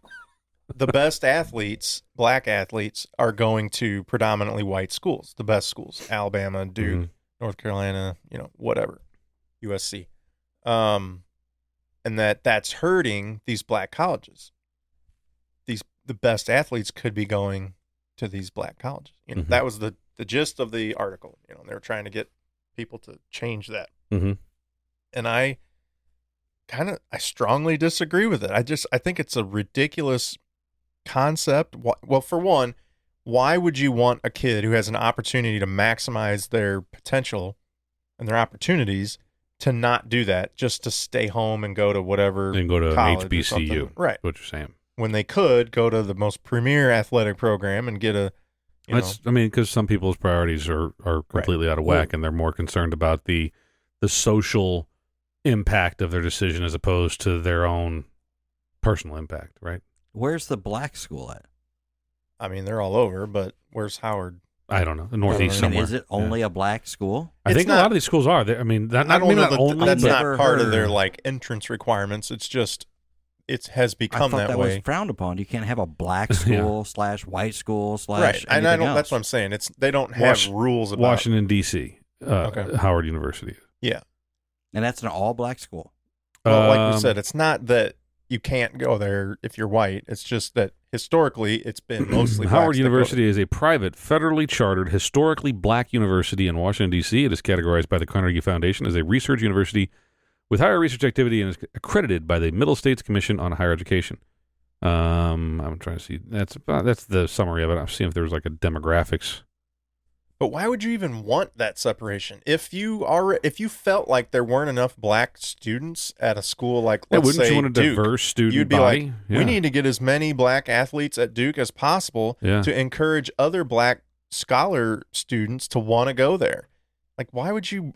The best athletes, black athletes, are going to predominantly white schools. The best schools. Alabama, Duke, North Carolina, whatever. USC. And that's hurting these black colleges. The best athletes could be going to these black colleges. That was the gist of the article. They were trying to get people to change that. And I strongly disagree with it. I think it's a ridiculous concept. Well, for one, why would you want a kid who has an opportunity to maximize their potential and their opportunities to not do that, just to stay home and go to whatever and go to college HBCU, right? What you're saying, when they could go to the most premier athletic program and get a. Because some people's priorities are completely out of whack, and they're more concerned about the social impact of their decision as opposed to their own personal impact, right? Where's the black school at? I mean, they're all over, but where's Howard? I don't know. The Northeast somewhere. Is it only a black school? I think a lot of these schools are. I mean, that's not part of their entrance requirements. It's just it has become that way. Was frowned upon. You can't have a black school / white school / right. And I don't. Else. That's what I'm saying. They don't have rules about Washington D.C. Howard University. Yeah. And that's an all-black school. Well, like we said, it's not that you can't go there if you're white. It's just that historically it's been mostly Howard University is a private, federally chartered, historically black university in Washington, D.C. It is categorized by the Carnegie Foundation as a research university with higher research activity and is accredited by the Middle States Commission on Higher Education. I'm trying to see. That's the summary of it. I'm seeing if there was like a demographics. But why would you even want that separation? If you felt like there weren't enough black students at a school like, let's wouldn't say you want a Duke, diverse student you'd be body? like, we need to get as many black athletes at Duke as possible to encourage other black scholar students to want to go there. Like, why would you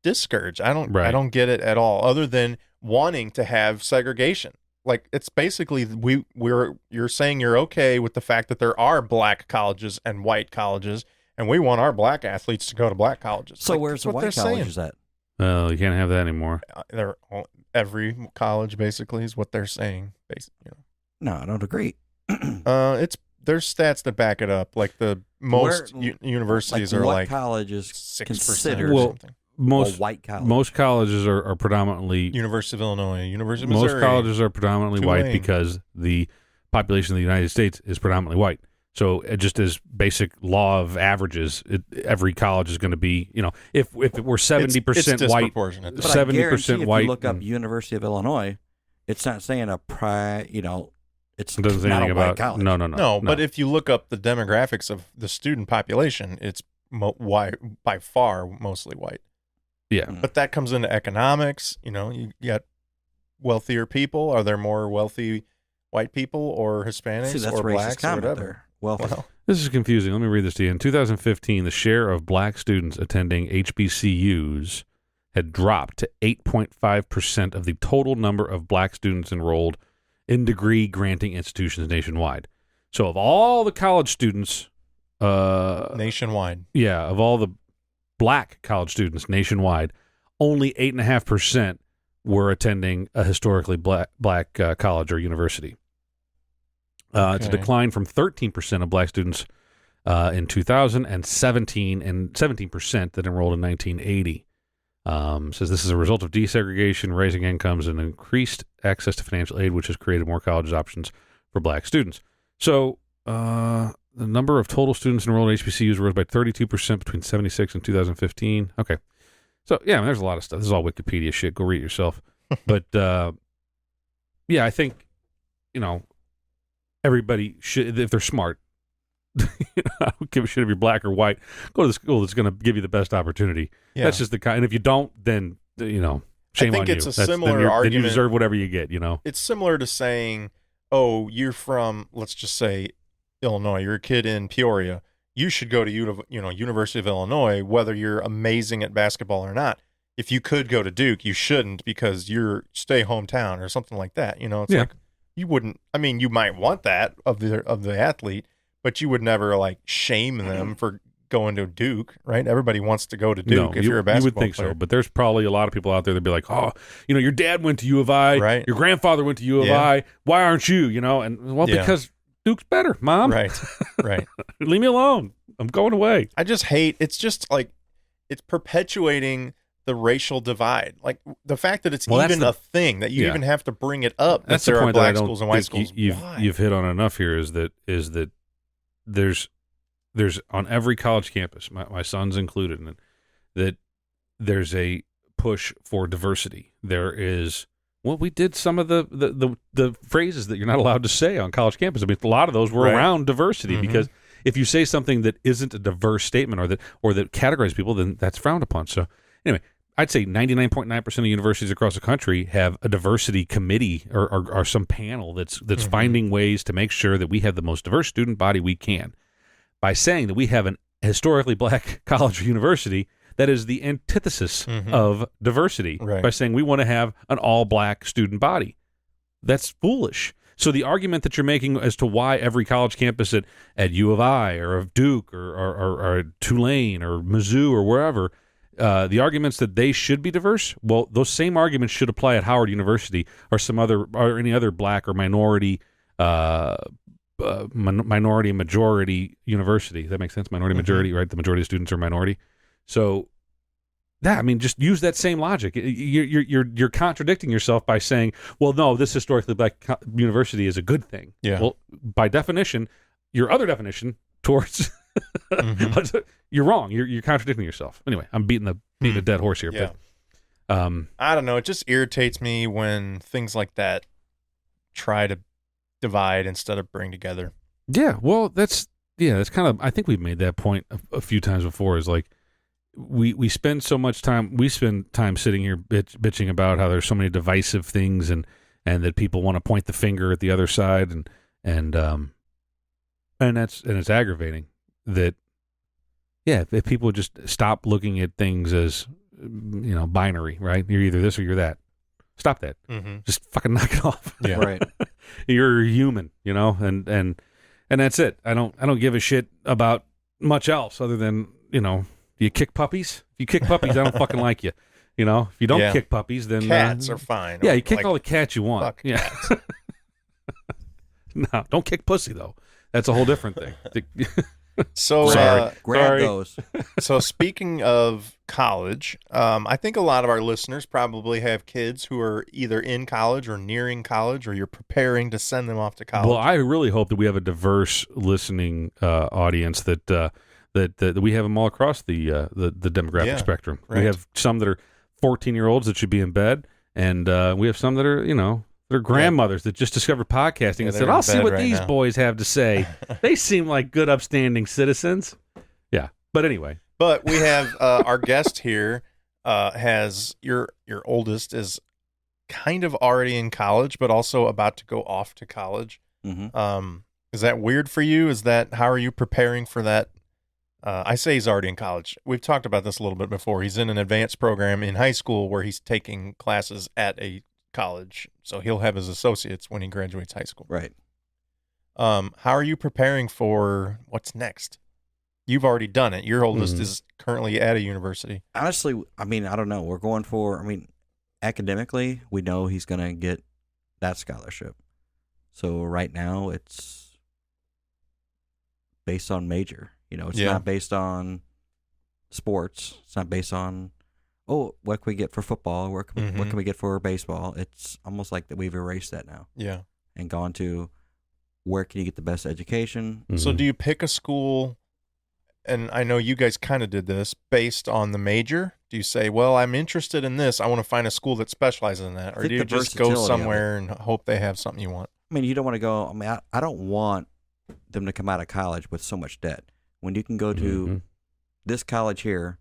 discourage? I don't get it at all, other than wanting to have segregation. Like, it's basically you're saying you're okay with the fact that there are black colleges and white colleges, and we want our black athletes to go to black colleges. So where's the white colleges at? Well, you can't have that anymore. Every college basically is what they're saying. No, I don't agree. there's stats that back it up. Like the most universities are like colleges 6% or something. Most white college. Most colleges are predominantly University of Illinois, University of Missouri. Most colleges are predominantly Tulane. white because the population of the United States is predominantly white. So just as basic law of averages, every college is going to be, if it were 70% white, 70% white. If you look up University of Illinois, it's not saying it's it doesn't say not anything a white about college. No. But if you look up the demographics of the student population, it's by far mostly white. Yeah. But that comes into economics. You got wealthier people. Are there more wealthy white people or Hispanics that's or racist blacks or whatever? There. Well, this is confusing. Let me read this to you. In 2015, the share of black students attending HBCUs had dropped to 8.5% of the total number of black students enrolled in degree-granting institutions nationwide. So of all the college students... nationwide. Yeah, of all the black college students nationwide, only 8.5% were attending a historically black college or university. It's a decline from 13% of black students in 2000 and 17% that enrolled in 1980. Says this is a result of desegregation, raising incomes, and increased access to financial aid, which has created more college options for black students. So the number of total students enrolled in HBCUs rose by 32% between 1976 and 2015. Okay. So, yeah, there's a lot of stuff. This is all Wikipedia shit. Go read it yourself. But, I think, everybody should, if they're smart, I don't give a shit if you're black or white, go to the school that's going to give you the best opportunity. Yeah. That's just the kind. And if you don't, then, shame on you. I think it's a similar argument. Then you deserve whatever you get, It's similar to saying, oh, you're from, let's just say, Illinois. You're a kid in Peoria. You should go to University of Illinois, whether you're amazing at basketball or not. If you could go to Duke, you shouldn't because you're stay hometown or something like that. It's like you wouldn't. I mean, you might want that of the athlete, but you would never like shame them for going to Duke, right? Everybody wants to go to Duke if you're a basketball you would think player. So, but there's probably a lot of people out there that'd be like, oh, your dad went to U of I, right? Your grandfather went to U of I. Why aren't you? Because Duke's better, Mom. Right. Leave me alone. I'm going away. I just hate. It's just like it's perpetuating the racial divide. Like the fact that it's a thing that you even have to bring it up. That's that there the point are black that schools and white schools. You've hit on enough here. Is that there's on every college campus, my son's included in it, that there's a push for diversity. There is. Well, we did some of the phrases that you're not allowed to say on college campus. I mean, a lot of those were around diversity because if you say something that isn't a diverse statement or that categorizes people, then that's frowned upon. So anyway, I'd say 99.9% of universities across the country have a diversity committee or some panel that's finding ways to make sure that we have the most diverse student body we can. By saying that we have an historically black college or university, that is the antithesis of diversity. Right. By saying we want to have an all-black student body. That's foolish. So the argument that you're making as to why every college campus at U of I or of Duke or Tulane or Mizzou or wherever, the arguments that they should be diverse, well, those same arguments should apply at Howard University or any other black or minority majority university. Does that make sense? Minority majority, right? The majority of students are minority. So just use that same logic. You're contradicting yourself by saying, well, no, this historically black university is a good thing. Yeah. Well, by definition, your other definition towards you're wrong. You're contradicting yourself. Anyway, I'm beating a dead horse here. Yeah. But I don't know. It just irritates me when things like that try to divide instead of bring together. Yeah. Well, that's kind of. I think we've made that point a few times before. Is like. We spend so much time. We spend time sitting here bitching about how there's so many divisive things, and that people want to point the finger at the other side, and it's aggravating that. Yeah, if people would just stop looking at things as binary, right? You're either this or you're that. Stop that. Just fucking knock it off. Yeah, right. You're human, and that's it. I don't give a shit about much else other than Do you kick puppies? If you kick puppies, I don't fucking like you. If you don't kick puppies, then cats are fine. Yeah, you kick all the cats you want. Fuck cats. No, don't kick pussy though. that's a whole different thing. So, grab those. So speaking of college, I think a lot of our listeners probably have kids who are either in college or nearing college, or you're preparing to send them off to college. Well, I really hope that we have a diverse listening audience, that we have them all across the demographic spectrum. Right. We have some that are 14-year-olds that should be in bed, and we have some that are, they're grandmothers that just discovered podcasting and said, I'll see what these boys have to say. They seem like good, upstanding citizens. Yeah. But anyway. But we have our guest here has your oldest is kind of already in college, but also about to go off to college. Mm-hmm. Is that weird for you? How are you preparing for that? I say he's already in college. We've talked about this a little bit before. He's in an advanced program in high school where he's taking classes at a college, so he'll have his associates when he graduates high school. Right. How are you preparing for what's next? You've already done it. Your oldest is currently at a university. Honestly, I don't know. We're going for, academically, we know he's going to get that scholarship. So right now it's based on major. It's not based on sports. It's not based on, what can we get for football? What can we get for baseball? It's almost like that we've erased that now. Yeah. And gone to, where can you get the best education? So do you pick a school, and I know you guys kind of did this, based on the major? Do you say, well, I'm interested in this, I want to find a school that specializes in that? Or do you just go somewhere and hope they have something you want? You don't want to go, I don't want them to come out of college with so much debt. When you can go to this college here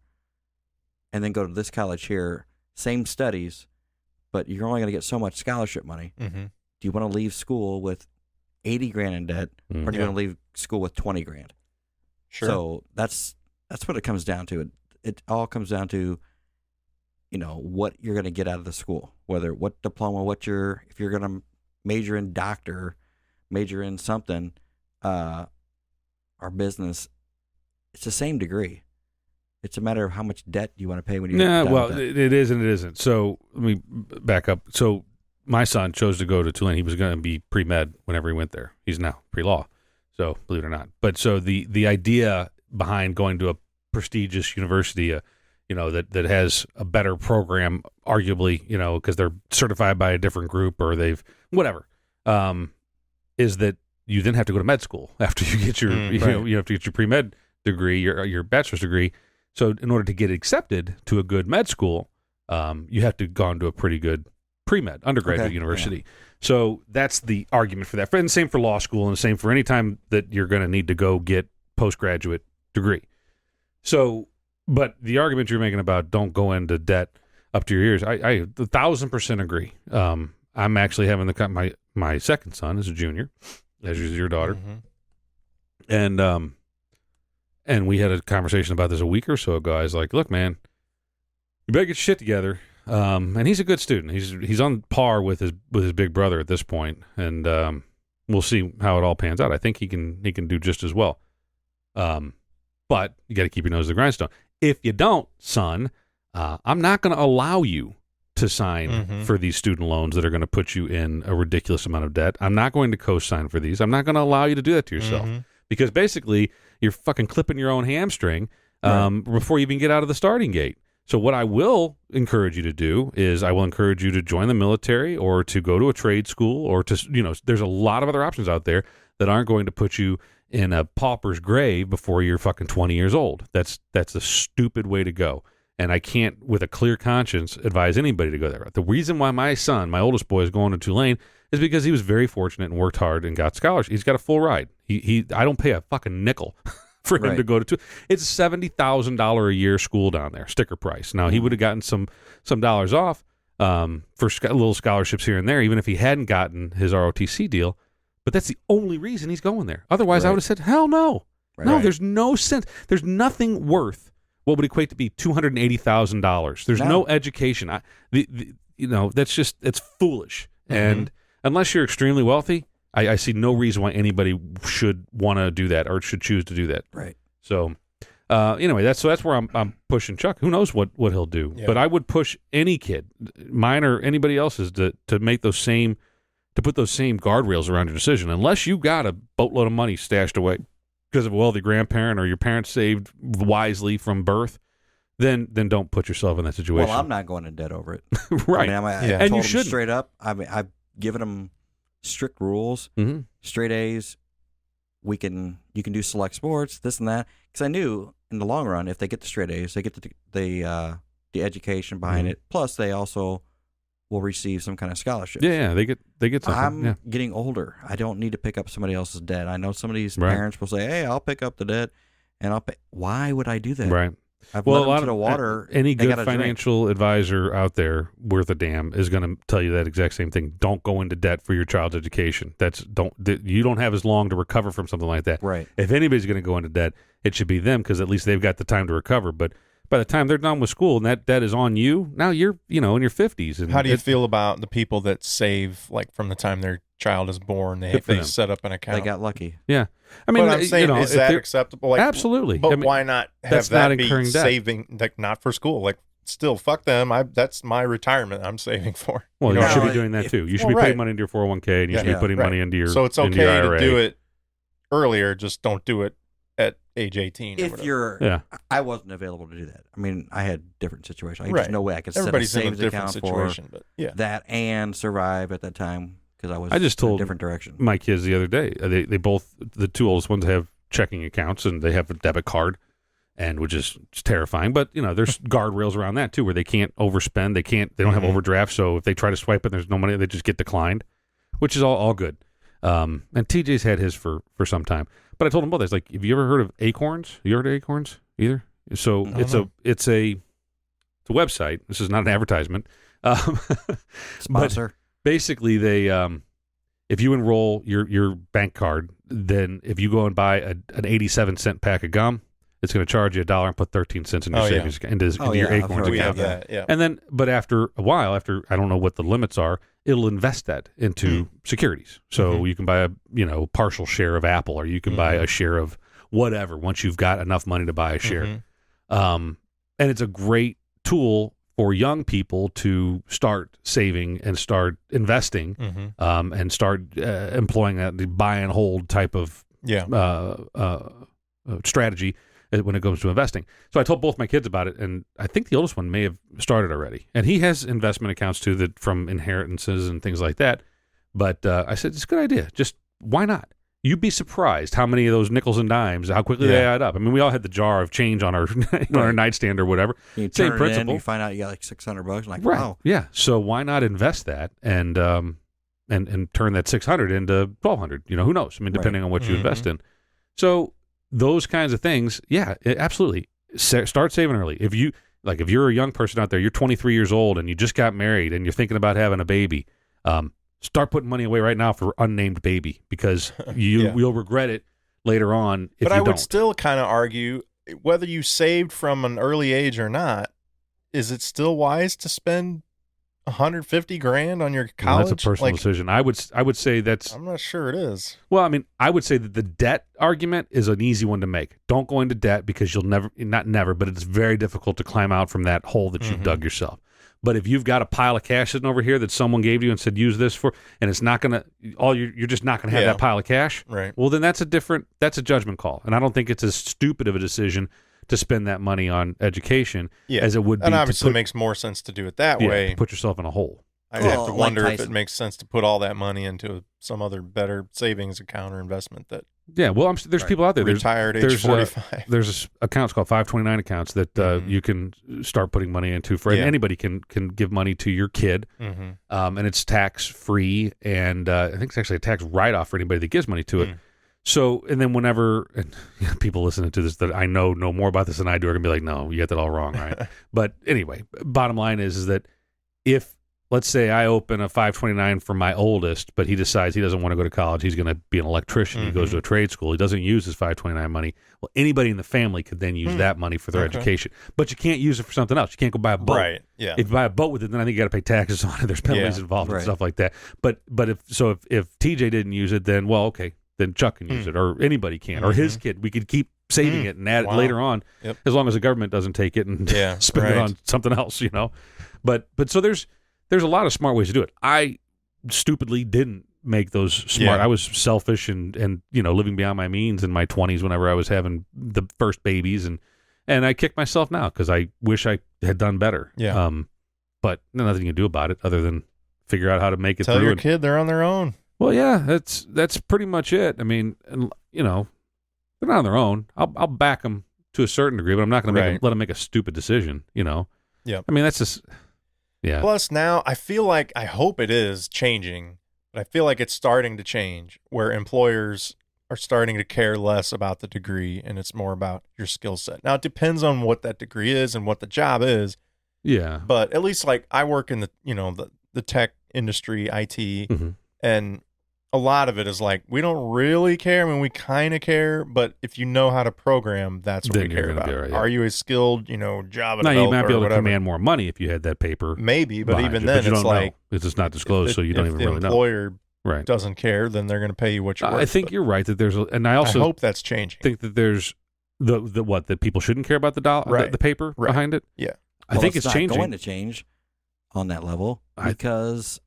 and then go to this college here, same studies, but you're only going to get so much scholarship money. Mm-hmm. Do you want to leave school with $80,000 in debt, or do you want to leave school with $20,000? Sure. So that's what it comes down to. It all comes down to, what you're going to get out of the school, what diploma, if you're going to major in doctor, major in something, our business, it's the same degree. It's a matter of how much debt you want to pay when you're done with that. It is and it isn't. So let me back up. So my son chose to go to Tulane. He was going to be pre-med whenever he went there. He's now pre-law. So believe it or not. But so the idea behind going to a prestigious university, that has a better program, arguably, because they're certified by a different group or they've whatever, is that you then have to go to med school after you get your you have to get your pre-med degree, your bachelor's degree. So in order to get accepted to a good med school, you have to have gone to a pretty good pre-med undergraduate university. Yeah. So that's the argument for that. And the same for law school, and the same for any time that you're going to need to go get postgraduate degree. So, but the argument you're making about don't go into debt up to your ears, I 1,000% agree. I'm actually having my second son is a junior, as is your daughter, and we had a conversation about this a week or so ago. I was like, look, man, you better get your shit together. And he's a good student. He's on par with his big brother at this point, and we'll see how it all pans out. I think he can do just as well. But you got to keep your nose to the grindstone. If you don't, son, I'm not going to allow you to sign for these student loans that are going to put you in a ridiculous amount of debt. I'm not going to co-sign for these. I'm not going to allow you to do that to yourself because basically you're fucking clipping your own hamstring before you even get out of the starting gate. So what I will encourage you to do is I will encourage you to join the military or to go to a trade school or to, there's a lot of other options out there that aren't going to put you in a pauper's grave before you're fucking 20 years old. That's a stupid way to go. And I can't, with a clear conscience, advise anybody to go there. The reason why my son, my oldest boy, is going to Tulane is because he was very fortunate and worked hard and got scholarship. He's got a full ride. I don't pay a fucking nickel for him to go to. It's $70,000 a year school down there, sticker price. Now, he would have gotten some dollars off for little scholarships here and there, even if he hadn't gotten his ROTC deal. But that's the only reason he's going there. Otherwise, I would have said, hell no. There's no sense. There's nothing worth what would equate to be $280,000. There's no education. That's just, it's foolish. And unless you're extremely wealthy, I see no reason why anybody should want to do that or should choose to do that. Right. So, anyway, that's where I'm pushing Chuck. Who knows what he'll do? Yeah. But I would push any kid, mine or anybody else's, to make those same to put those same guardrails around your decision. Unless you got a boatload of money stashed away because of a wealthy grandparent or your parents saved wisely from birth, then don't put yourself in that situation. Well, I'm not going in debt over it. Right. I And told you them shouldn't. straight up. I've given them strict rules, straight A's. You can do select sports, this and that. Because I knew in the long run, if they get the straight A's, they get the education behind it. Plus, they also will receive some kind of scholarship. Yeah, they get something. I'm getting older. I don't need to pick up somebody else's debt. I know some of these parents will say, "Hey, I'll pick up the debt, and I'll pay." Why would I do that? Right. I've let them to the water. Any good financial advisor out there worth a damn is going to tell you that exact same thing. Don't go into debt for your child's education. You don't have as long to recover from something like that. Right. If anybody's going to go into debt, it should be them because at least they've got the time to recover. But by the time they're done with school and that debt is on you, now you're in your 50s. And how do you feel about the people that save like from the time their child is born? They set up an account. They got lucky. Yeah. I mean, but I'm saying, is that acceptable? Like, absolutely. But why not have that be debt. saving, like not for school? Like, still, fuck them. That's my retirement I'm saving for. Well, you should be doing that too. You should be putting money into your 401k, and you should be putting money into your So it's okay to do it earlier. Just don't do it at age 18. I wasn't available to do that. I mean, I had different situations. Right. There's no way I could Everybody's set a in a savings different account situation, for but that and survive at that time because I just told in a different direction. My kids the other day, they both, the two oldest ones have checking accounts and they have a debit card, and which is terrifying. But there's guardrails around that too, where they can't overspend. They don't have overdraft. So if they try to swipe it, and there's no money, they just get declined, which is all good. And TJ's had his for some time. But I told him both. I was like, have you ever heard of Acorns? You heard of Acorns either? So it's a website. This is not an advertisement. Sponsor. Basically, they if you enroll your bank card, then if you go and buy an 87-cent pack of gum, it's going to charge you $1 and put 13 cents in your savings into your Acorns account. We have that, yeah. And then, but after a while, I don't know what the limits are, it'll invest that into securities. So you can buy a partial share of Apple, or you can buy a share of whatever once you've got enough money to buy a share. And it's a great tool for young people to start saving and start investing, and start employing that buy and hold type of strategy when it comes to investing. So I told both my kids about it, and I think the oldest one may have started already. And he has investment accounts too, that from inheritances and things like that. But I said, it's a good idea. Just why not? You'd be surprised how many of those nickels and dimes, how quickly they add up. I mean, we all had the jar of change on our on our nightstand or whatever. You Same turn principle. it in, you find out you got like $600. Like, right. Wow. Yeah. So why not invest that and turn that 600 into 1,200? Who knows? I mean, depending on what you invest in. So those kinds of things, absolutely. Start saving early. If you're a young person out there, you're 23 years old and you just got married and you're thinking about having a baby, start putting money away right now for unnamed baby, because you'll regret it later on if you don't. But I would still kind of argue, whether you saved from an early age or not, is it still wise to spend $150,000 on your college? That's a personal decision. I would say that's. I'm not sure it is. Well, I mean, I would say that the debt argument is an easy one to make. Don't go into debt because you'll never, but it's very difficult to climb out from that hole that you've dug yourself. But if you've got a pile of cash sitting over here that someone gave you and said use this for, and it's not gonna, you're just not gonna have that pile of cash. Right. Well, then that's a judgment call, and I don't think it's as stupid of a decision to spend that money on education as it would be. And obviously it makes more sense to do it that way. To put yourself in a hole. I have to wonder if it makes sense to put all that money into some other better savings account or investment that. Yeah, well, there's people out there. Retired age 45. There's accounts called 529 accounts that you can start putting money into. And anybody can give money to your kid, and it's tax free. And I think it's actually a tax write off for anybody that gives money to it. So, and then whenever people listening to this that I know more about this than I do are gonna be like, no, you got that all wrong, right? But anyway, bottom line is that if, let's say I open a 529 for my oldest, but he decides he doesn't want to go to college, he's going to be an electrician, he goes to a trade school, he doesn't use his 529 money, well, anybody in the family could then use that money for their education. But you can't use it for something else. You can't go buy a boat. Right, yeah. If you buy a boat with it, then I think you got to pay taxes on it. There's penalties involved and stuff like that. But if TJ didn't use it, then, well, okay, then Chuck can use it, or anybody can, or his kid. We could keep saving it and add it later on, as long as the government doesn't take it and spend it on something else, But so there's a lot of smart ways to do it. I stupidly didn't make those smart. I was selfish and living beyond my means in my 20s whenever I was having the first babies, and I kick myself now because I wish I had done better. Yeah. But nothing you can do about it other than figure out how to make it Tell through. your kid they're on their own. Well, yeah, that's pretty much it. I mean, they're not on their own. I'll back them to a certain degree, but I'm not going to let them make a stupid decision. Yeah. I mean, that's just. Yeah. Plus, now I feel like I hope it is changing, but I feel like it's starting to change where employers are starting to care less about the degree and it's more about your skill set. Now, it depends on what that degree is and what the job is. Yeah. But at least like I work in the tech industry, IT, and a lot of it is like we don't really care. I mean, we kind of care, but if you know how to program, that's what then we care about. Right, yeah. Are you a skilled, Java developer? Now, you might be able to whatever. command more money if you had that paper. Maybe, but even then, it's like it's just not disclosed, so you don't even really know. If the employer doesn't care, then they're going to pay you what you're worth. I think you're right that there's, and I also hope that's changing. Think that there's that people shouldn't care about the paper behind it. Yeah, I think it's changing. Not going to change on that level because.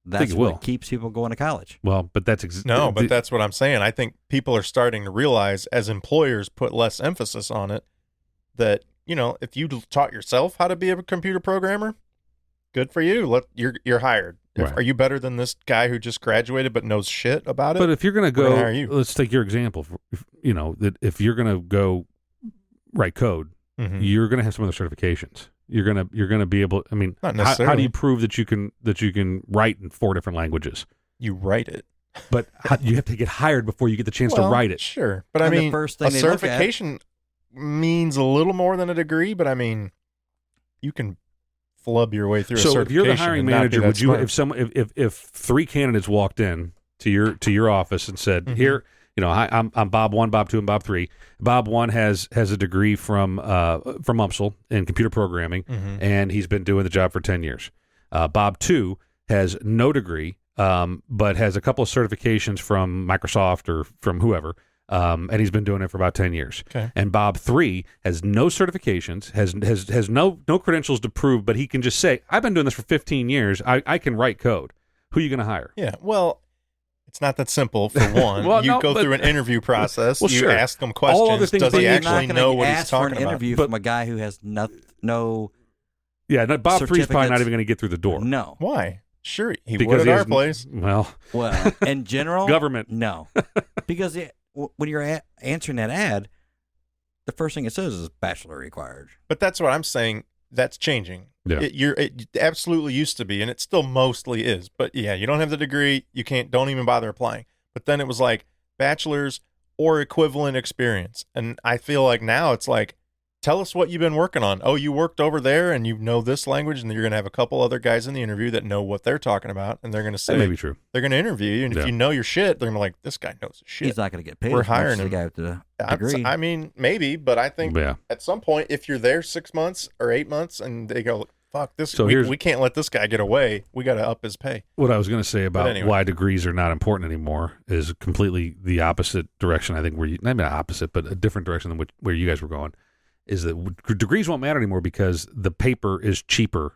That's what keeps people going to college. Well, but that's but that's what I'm saying. I think people are starting to realize as employers put less emphasis on it that, if you taught yourself how to be a computer programmer, good for you. You're hired. Are you better than this guy who just graduated but knows shit about it? But if you're going to go, hire you. Let's take your example. That if you're going to go write code, you're going to have some other certifications. You're gonna be able. I mean, not necessarily. How do you prove that you can write in 4 different languages? You write it, but you have to get hired before you get the chance to write it. Sure, but I mean, a certification means a little more than a degree. But I mean, you can flub your way through. So a if you're the hiring manager, would you, if 3 candidates walked in to your office and said, "Here, I'm Bob 1, Bob 2, and Bob 3. Bob 1 has a degree from UMSL in computer programming, and he's been doing the job for 10 years. Bob 2 has no degree, but has a couple of certifications from Microsoft or from whoever, and he's been doing it for about 10 years. Okay. And Bob 3 has no certifications, has no credentials to prove, but he can just say, I've been doing this for 15 years. I can write code. Who are you going to hire? Yeah, well... It's not that simple, for one. You go through an interview process. You ask them questions. All other things, does he actually know what he's talking about? An interview from a guy who has no. Yeah, Bob 3 is probably not even going to get through the door. No. Why? Sure, he would at our place. Well, in general, government. No, because when you're answering that ad, the first thing it says is bachelor required. But that's what I'm saying. That's changing. Yeah. It absolutely used to be, and it still mostly is. But yeah, you don't have the degree, you don't even bother applying. But then it was like bachelor's or equivalent experience. And I feel like now it's like, tell us what you've been working on. Oh, you worked over there and you know this language, and you're going to have a couple other guys in the interview that know what they're talking about, and they're going to say, that may be true. They're going to interview you, and if you know your shit, they're going to be like, this guy knows his shit. He's not going to get paid. We're hiring him. The guy with the degree. I mean, maybe, but I think at some point, if you're there 6 months or 8 months, and they go, fuck this, we can't let this guy get away. We got to up his pay. What I was going to say about why degrees are not important anymore is completely the opposite direction. I think not opposite, but a different direction than where you guys were going. Is that degrees won't matter anymore because the paper is cheaper.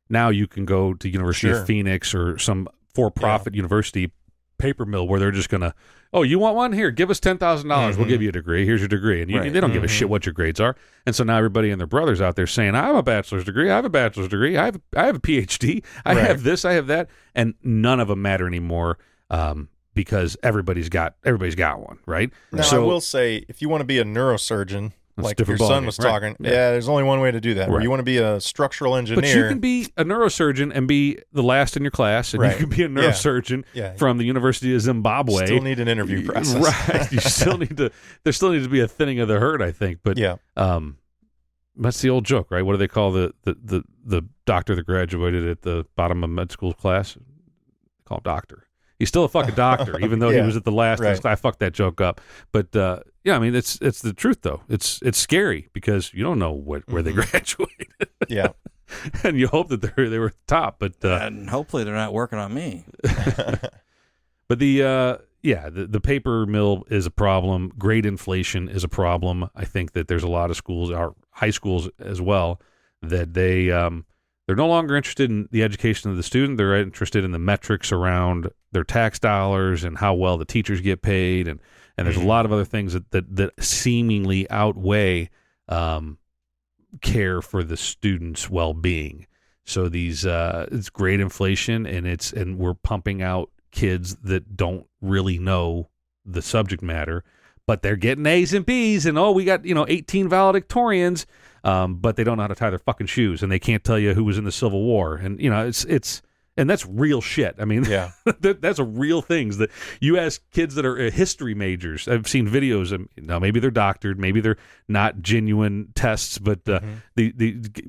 Now you can go to University of Phoenix or some for-profit university paper mill where they're just going to, oh, you want one? Here, give us $10,000. We'll give you a degree. Here's your degree. And they don't give a shit what your grades are. And so now everybody and their brothers out there saying, I have a bachelor's degree. I have a bachelor's degree. I have a PhD. I have this. I have that. And none of them matter anymore because everybody's got one, right? Now, I will say, if you want to be a neurosurgeon, like your son was talking, there's only one way to do that. Where you want to be a structural engineer. But you can be a neurosurgeon and be the last in your class, and you can be a neurosurgeon from the University of Zimbabwe. Still need an interview process. Right. You still need to, there still needs to be a thinning of the herd, I think. But that's the old joke, right? What do they call the doctor that graduated at the bottom of med school class? They call him doctor. He's still a fucking doctor, even though he was at the last. I fucked that joke up, but I mean, it's the truth though. It's scary because you don't know where they graduated. And you hope that they were at the top, but and hopefully they're not working on me. But the paper mill is a problem. Grade inflation is a problem. I think that there's a lot of schools, our high schools as well, that they They're no longer interested in the education of the student. They're interested in the metrics around their tax dollars and how well the teachers get paid, and there's a lot of other things that seemingly outweigh care for the students' well-being. So it's great inflation, and we're pumping out kids that don't really know the subject matter, but they're getting A's and B's, and we got 18 valedictorians, but they don't know how to tie their fucking shoes, and they can't tell you who was in the Civil War, and and that's real shit. I mean, yeah, that's a real things that you ask kids that are history majors. I've seen videos, and now maybe they're doctored, maybe they're not genuine tests, but the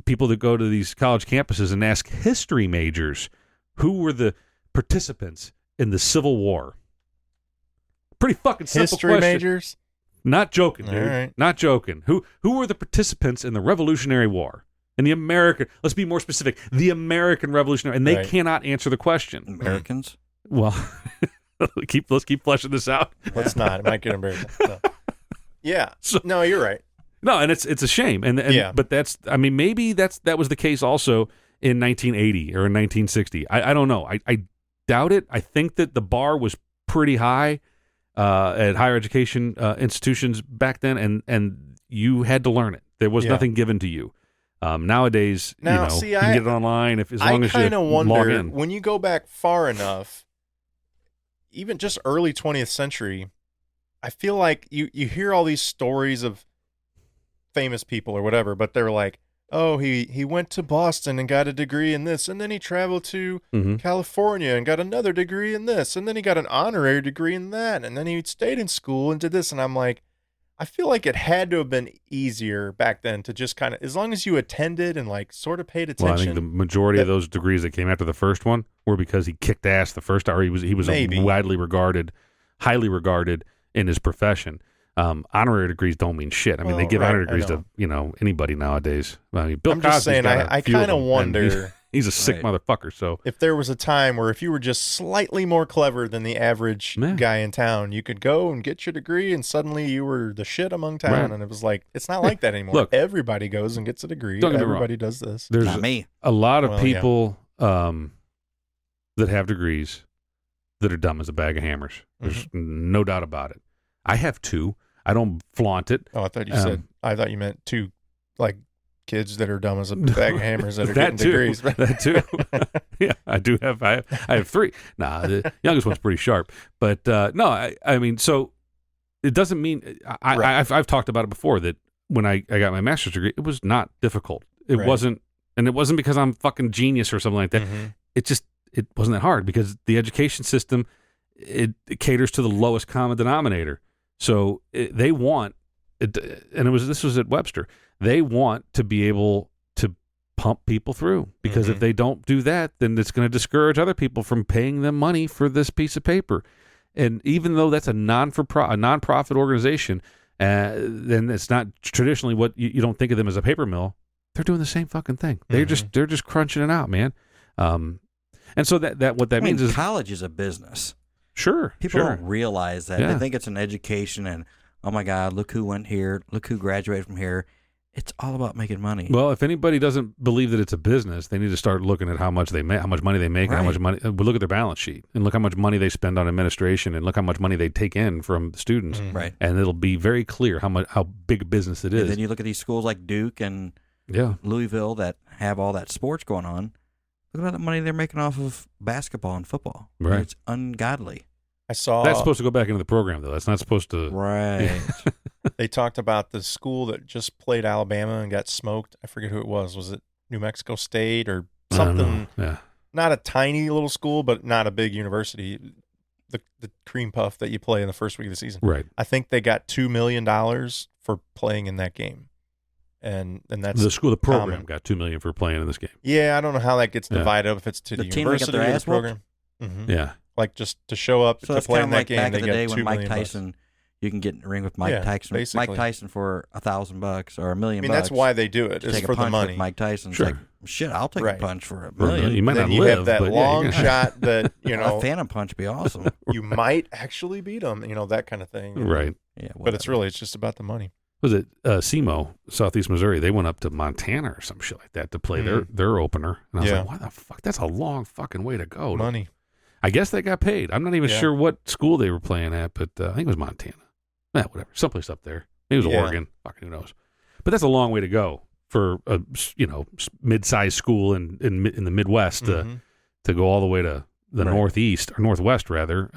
people that go to these college campuses and ask history majors who were the participants in the Civil War. Pretty fucking simple history question. Majors. Not joking, dude. Right. Not joking. Who were the participants in the Revolutionary War? In the American, let's be more specific, the American Revolutionary, and they cannot answer the question. Americans? Well, let's keep fleshing this out. Let's not. It might get embarrassing. No. Yeah. No, you're right. No, and it's a shame. But maybe that was the case also in 1980 or in 1960. I don't know. I doubt it. I think that the bar was pretty high at higher education institutions back then, and you had to learn it. There was nothing given to you. Nowadays, you can get it online as long as you log in. When you go back far enough, even just early 20th century, I feel like you hear all these stories of famous people or whatever, but they're like, oh, he went to Boston and got a degree in this, and then he traveled to California and got another degree in this, and then he got an honorary degree in that, and then he stayed in school and did this, and I'm like, I feel like it had to have been easier back then to just kind of, as long as you attended and like sort of paid attention. Well, I think the majority of those degrees that came after the first one were because he kicked ass the first hour. He was widely regarded, highly regarded in his profession. Honorary degrees don't mean shit. I mean, they give honorary degrees to anybody nowadays. I mean, Bill Cosby's saying, I kind of wonder. He's a sick motherfucker. So if there was a time where if you were just slightly more clever than the average guy in town, you could go and get your degree, and suddenly you were the shit among town. Right. And it was like, it's not like that anymore. Look, everybody goes and gets a degree. Everybody does this. There's not me. A lot of people that have degrees that are dumb as a bag of hammers. There's no doubt about it. I have two. I don't flaunt it. Oh, I thought you said. I thought you meant two, like kids that are dumb as a bag of hammers that are getting degrees. That too. Yeah, I do have. I have three. Nah, the youngest one's pretty sharp. But no, I mean, so it doesn't mean. I've talked about it before that when I got my master's degree, it was not difficult. It wasn't, and it wasn't because I'm fucking genius or something like that. It wasn't that hard because the education system it caters to the lowest common denominator. So they want, and this was at Webster. They want to be able to pump people through because if they don't do that, then it's going to discourage other people from paying them money for this piece of paper. And even though that's a non-profit organization, then it's not traditionally what you don't think of them as a paper mill. They're doing the same fucking thing. They're just crunching it out, man. And so that what that means is college is a business. Sure. People don't realize that. They think it's an education and, oh my God, look who went here. Look who graduated from here. It's all about making money. Well, if anybody doesn't believe that it's a business, they need to start looking at how much they make, how much money they make, and how much money. Look at their balance sheet and look how much money they spend on administration, and look how much money they take in from students. Right. And it'll be very clear how big a business it is. And then you look at these schools like Duke and Louisville that have all that sports going on. Look at the money they're making off of basketball and football. Right. It's ungodly. I saw that's supposed to go back into the program, though. That's not supposed to. Right. They talked about the school that just played Alabama and got smoked. I forget who it was. Was it New Mexico State or something? Yeah. Not a tiny little school, but not a big university. The cream puff that you play in the first week of the season. Right. I think they got $2 million for playing in that game. And that's the program got $2 million for playing in this game. Yeah, I don't know how that gets divided up. If it's to the university or the program. Yeah. Like just to show up to play in that like game, back they in the day got when $2 Mike million. Tyson, you can get in the ring with Mike Tyson. Basically. Mike Tyson for $1,000 or $1 million. I mean, that's why they do it. Is for the money. With Mike Tyson, sure. Like, shit, I'll take a punch for $1 million. You might then not you live, have that but long shot that a phantom punch would be awesome. You might actually beat them. That kind of thing. Right. Yeah. But it's just about the money. was it SEMO, Southeast Missouri? They went up to Montana or some shit like that to play their opener. And I was like, why the fuck? That's a long fucking way to go. Money. I guess they got paid. I'm not even sure what school they were playing at, but I think it was Montana. Whatever. Someplace up there. Maybe it was Oregon. Fucking who knows. But that's a long way to go for a mid-sized school in the Midwest to go all the way to the Northeast, or Northwest rather,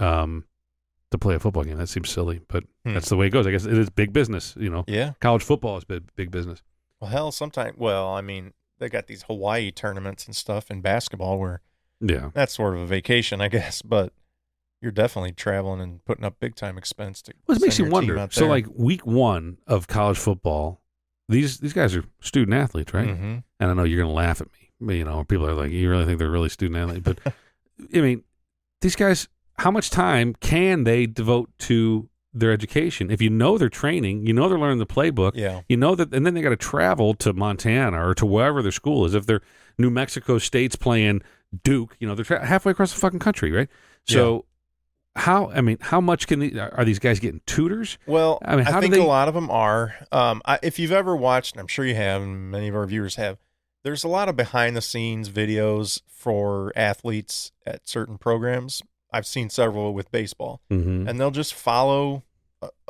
to play a football game. That seems silly, but that's the way it goes. I guess it is big business, Yeah. College football is big business. Well, hell, sometimes, they got these Hawaii tournaments and stuff in basketball where that's sort of a vacation, I guess, but you're definitely traveling and putting up big time expense to it makes you wonder. So, there. like week 1 of college football, these guys are student athletes, right? Mm-hmm. And I know you're going to laugh at me, people are like, you really think they're really student athletes? But I mean, these guys, how much time can they devote to their education? If they're training, they're learning the playbook, that, and then they got to travel to Montana or to wherever their school is. If they're New Mexico State's playing Duke, they're halfway across the fucking country, right? So how much are these guys getting tutors? Well, I think a lot of them are. If you've ever watched, and I'm sure you have, and many of our viewers have, there's a lot of behind-the-scenes videos for athletes at certain programs. I've seen several with baseball, and they'll just follow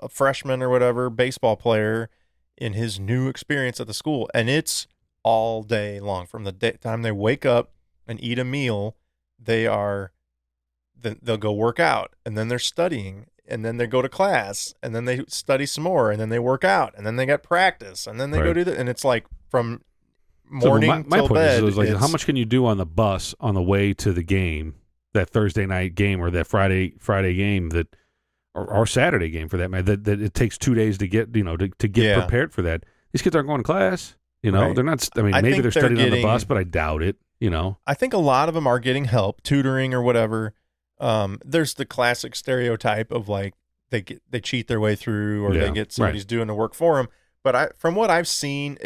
a freshman or whatever baseball player in his new experience at the school, and it's all day long. From the time they wake up and eat a meal, they'll go work out, and then they're studying, and then they go to class, and then they study some more, and then they work out, and then they got practice, and then they go do that, and it's like from morning till bed. Is like, how much can you do on the bus on the way to the game, that Thursday night game or that Friday game that, or Saturday game for that matter, that it takes 2 days to get to get prepared for that. These kids aren't going to class. They're not. I mean, maybe they're studying on the bus, but I doubt it. I think a lot of them are getting help, tutoring or whatever. There's the classic stereotype of like they cheat their way through, or they get somebody's doing the work for them. But from what I've seen,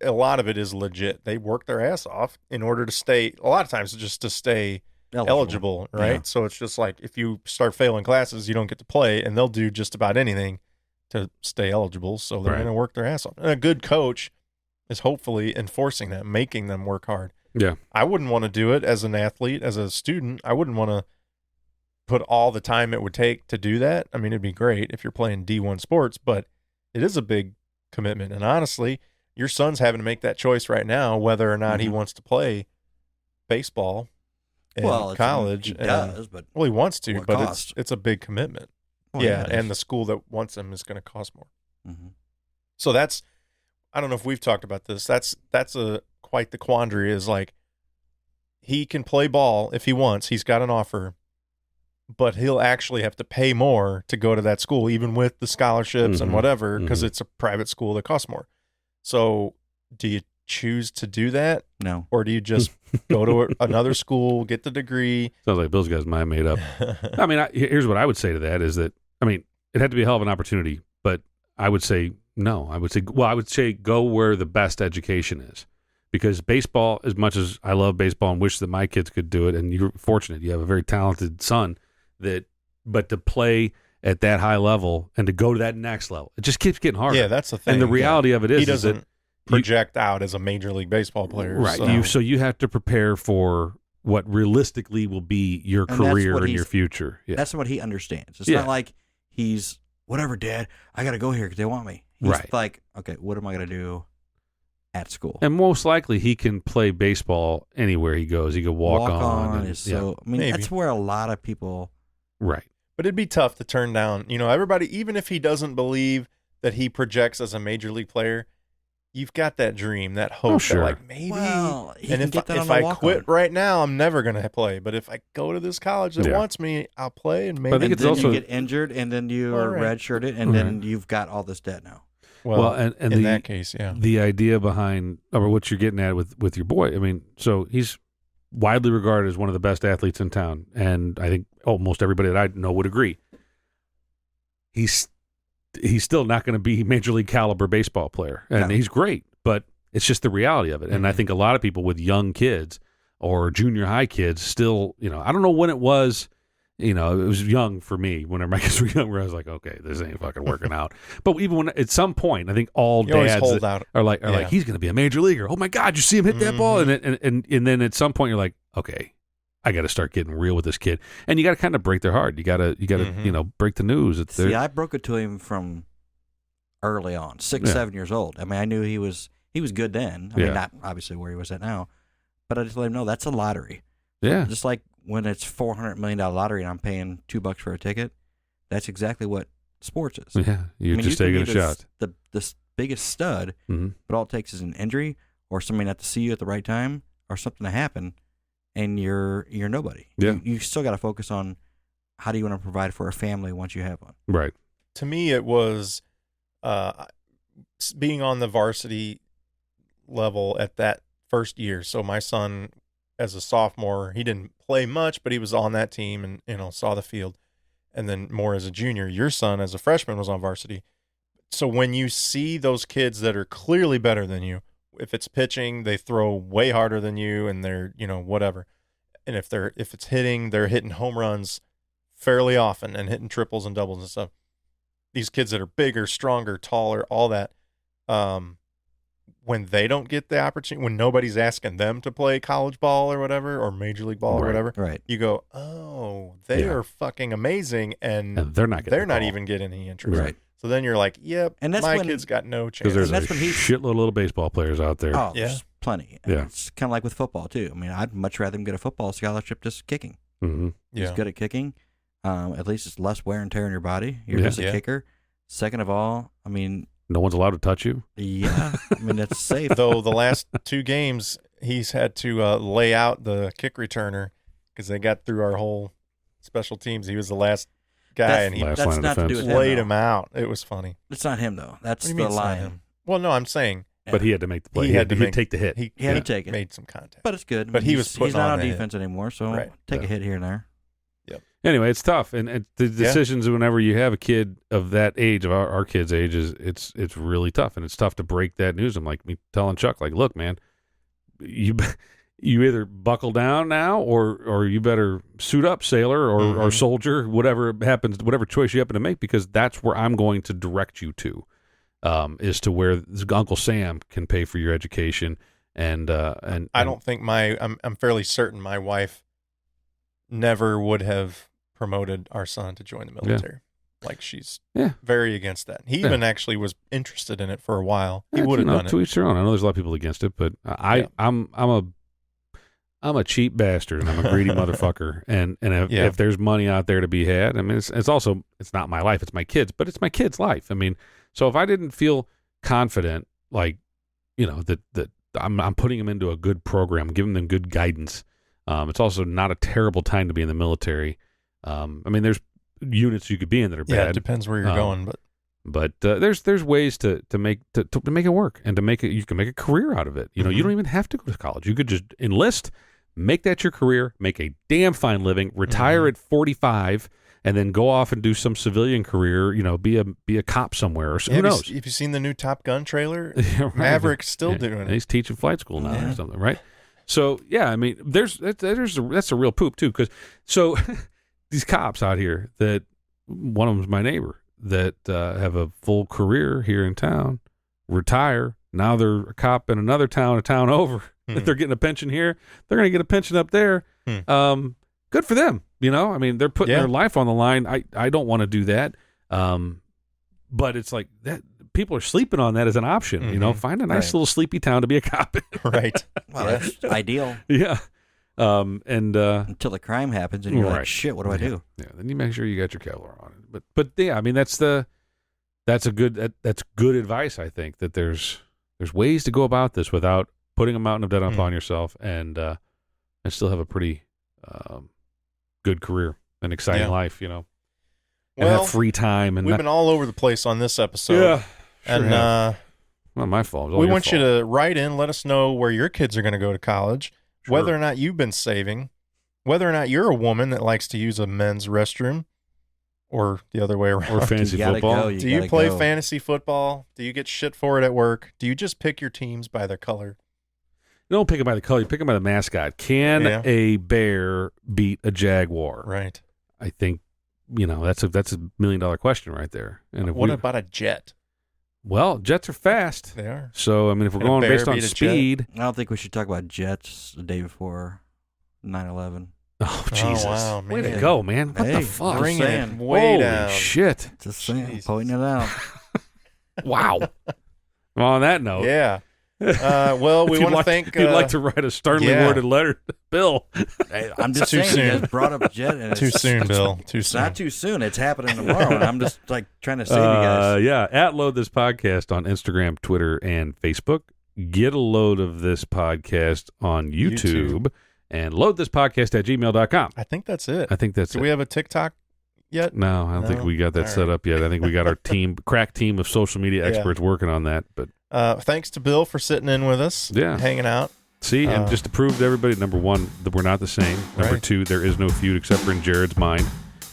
a lot of it is legit. They work their ass off in order to stay. A lot of times, just to stay eligible, right? Yeah. So it's just like if you start failing classes, you don't get to play, and they'll do just about anything to stay eligible. So they're going to work their ass off. And a good coach is hopefully enforcing that, making them work hard. Yeah. I wouldn't want to do it as an athlete, as a student. I wouldn't want to put all the time it would take to do that. I mean, it'd be great if you're playing D1 sports, but it is a big commitment. And honestly, your son's having to make that choice right now, whether or not he wants to play baseball in college. He does, but he wants to, but it's a big commitment. Well, and the school that wants him is going to cost more. Mm-hmm. So I don't know if we've talked about this. That's quite the quandary, is like he can play ball if he wants. He's got an offer, but he'll actually have to pay more to go to that school, even with the scholarships and whatever, because it's a private school that costs more. So do you choose to do that? No. Or do you just go to another school, get the degree? Sounds like Bill's guy's mind made up. I mean, here's what I would say to that is that, I mean, it had to be a hell of an opportunity, but I would say no. I would say go where the best education is. Because baseball, as much as I love baseball and wish that my kids could do it, and you're fortunate, you have a very talented son, but to play at that high level and to go to that next level, it just keeps getting harder. Yeah, that's the thing. And the reality of it is, he doesn't that project out as a major league baseball player. Right. So you have to prepare for what realistically will be your career and your future. Yeah. That's what he understands. It's not like he's, whatever, Dad, I got to go here because they want me. He's like, okay, what am I going to do at school? And most likely he can play baseball anywhere he goes. He could walk on. Maybe. That's where a lot of people. Right. But it'd be tough to turn down. Everybody, even if he doesn't believe that he projects as a major league player, you've got that dream, that hope. Oh, sure. That like maybe. Well, and if I quit right now, I'm never going to play. But if I go to this college that wants me, I'll play. And maybe. But I think it's also, you get injured, and then you are redshirted, and then you've got all this debt now. Well, and in that case, the idea behind, or what you're getting at with your boy, I mean, so he's widely regarded as one of the best athletes in town, and I think almost everybody that I know would agree. He's still not going to be major league caliber baseball player, and he's great, but it's just the reality of it. And I think a lot of people with young kids or junior high kids still, I don't know when it was. it was young for me whenever my kids were younger. I was like, okay, this ain't fucking working out. But even when at some point, I think all dads are like, he's going to be a major leaguer. Oh my God, you see him hit that ball, and then at some point you're like, okay, I got to start getting real with this kid, and you got to kind of break their heart. You got to break the news. See, I broke it to him from early on, 7 years old. I mean, I knew he was good then. I mean, not obviously where he was at now, but I just let him know that's a lottery. Yeah, just like when it's $400 million lottery and I'm paying $2 for a ticket, that's exactly what sports is. Yeah, you're just taking a shot. The biggest stud, but all it takes is an injury or somebody not to see you at the right time or something to happen, and you're nobody. Yeah, you still got to focus on how do you want to provide for a family once you have one. Right. To me, it was being on the varsity level at that first year. So my son, as a sophomore, he didn't play much, but he was on that team and saw the field. And then more as a junior, your son as a freshman was on varsity. So when you see those kids that are clearly better than you, if it's pitching, they throw way harder than you and they're, whatever. And if it's hitting, they're hitting home runs fairly often and hitting triples and doubles and stuff. These kids that are bigger, stronger, taller, all that, when they don't get the opportunity, when nobody's asking them to play college ball or whatever, or major league ball or whatever, you go, oh, they are fucking amazing, and they're not even getting any interest. Right. So then you're like, yep, and my kid's got no chance. Because there's a shitload of little baseball players out there. Oh, there's plenty. And yeah. It's kind of like with football, too. I mean, I'd much rather him get a football scholarship just kicking. Mm-hmm. He's good at kicking. At least it's less wear and tear in your body. You're just a kicker. Second of all, I mean, no one's allowed to touch you. Yeah, I mean, that's safe. Though the last 2 games, he's had to lay out the kick returner because they got through our whole special teams. He was the last guy, and he that's not to do with laid him out. It was funny. It's not him, though. That's the line. Well, no, I'm saying. But he had to make the play. He had to take the hit. He had to take it. Made some contact. But it's good. But he's not on defense anymore, so take a hit here and there. Anyway, it's tough, and the decisions whenever you have a kid of that age, of our kid's age, it's really tough, and it's tough to break that news. I'm like me telling Chuck, like, look, man, you either buckle down now, or you better suit up, sailor or soldier, whatever happens, whatever choice you happen to make, because that's where I'm going to direct you to, is to where Uncle Sam can pay for your education, and I don't think I'm fairly certain my wife never would have promoted our son to join the military. Like, she's very against that. He even actually was interested in it for a while. He would have done it. To each their own. I know there's a lot of people against it, but I'm a cheap bastard and I'm a greedy motherfucker. And if there's money out there to be had, I mean, it's also, it's not my life, it's my kids, but it's my kid's life. I mean, so if I didn't feel confident, like, that I'm putting them into a good program, giving them good guidance. It's also not a terrible time to be in the military. I mean, there's units you could be in that are bad. Yeah, it depends where you're going, but there's ways to make it work, and you can make a career out of it. You don't even have to go to college. You could just enlist, make that your career, make a damn fine living, retire at 45, and then go off and do some civilian career. Be a cop somewhere. Or who knows? Have you seen the new Top Gun trailer? Maverick's still doing it. And he's teaching flight school now or something, right? So I mean, that's a real poop too, because these cops out here, that one of them's my neighbor, that have a full career here in town, retire, now they're a cop in another town, a town over. If they're getting a pension here, they're going to get a pension up there. Good for them, I mean, they're putting their life on the line. I don't want to do that, but it's like that. People are sleeping on that as an option. Find a nice little sleepy town to be a cop in. Right. Well, that's ideal. Yeah. Until the crime happens and you're like, shit, what do I do? Yeah. Then you make sure you got your Kevlar on it. But yeah, I mean, that's good advice. I think that there's ways to go about this without putting a mountain of debt upon yourself, and still have a pretty good career, an exciting life, and have free time. And we've been all over the place on this episode. Yeah. And not my fault. We want you to write in, let us know where your kids are going to go to college, whether or not you've been saving, whether or not you're a woman that likes to use a men's restroom, or the other way around. Or fantasy football. Do you play fantasy football? Do you get shit for it at work? Do you just pick your teams by their color? You don't pick them by the color. You pick them by the mascot. Can a bear beat a jaguar? Right. I think, that's a $1 million question right there. And if what about a jet? Well, jets are fast. They are. So, I mean, if we're going based on speed. I don't think we should talk about jets the day before 9/11. Oh, Jesus. Oh, wow, man. Way to go, man. What the fuck? Bringing it way down. Holy shit. Just saying, pointing it out. Wow. Well, on that note. Yeah. Well, we want to thank... If you'd like to write a sternly worded letter to Bill. Hey, I'm just saying, you guys brought up jet. And too soon, Bill. Too soon. Not too soon. It's happening tomorrow, and I'm just trying to save you guys. Yeah, @Load This Podcast on Instagram, Twitter, and Facebook. Get a load of this podcast on YouTube. And loadthispodcast@gmail.com. I think that's it. Do we have a TikTok yet? No, I don't think we got that set up yet. I think we got our crack team of social media experts working on that. But thanks to Bill for sitting in with us, hanging out. See, and just to prove to everybody, number one, that we're not the same. Number two, there is no feud except for in Jarod's mind.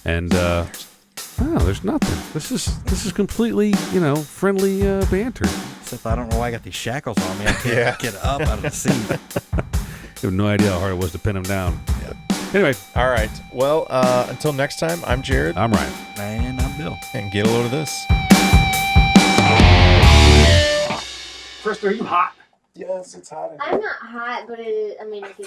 And no, there's nothing. This is completely, friendly banter. Except I don't know why I got these shackles on me. I can't get up out of the seat. I have no idea how hard it was to pin him down. Yeah. Anyway. All right. Well, until next time, I'm Jarod. I'm Ryan. And I'm Bill. And get a load of this. First, are you hot? Yes, it's hot. I'm not hot, but if you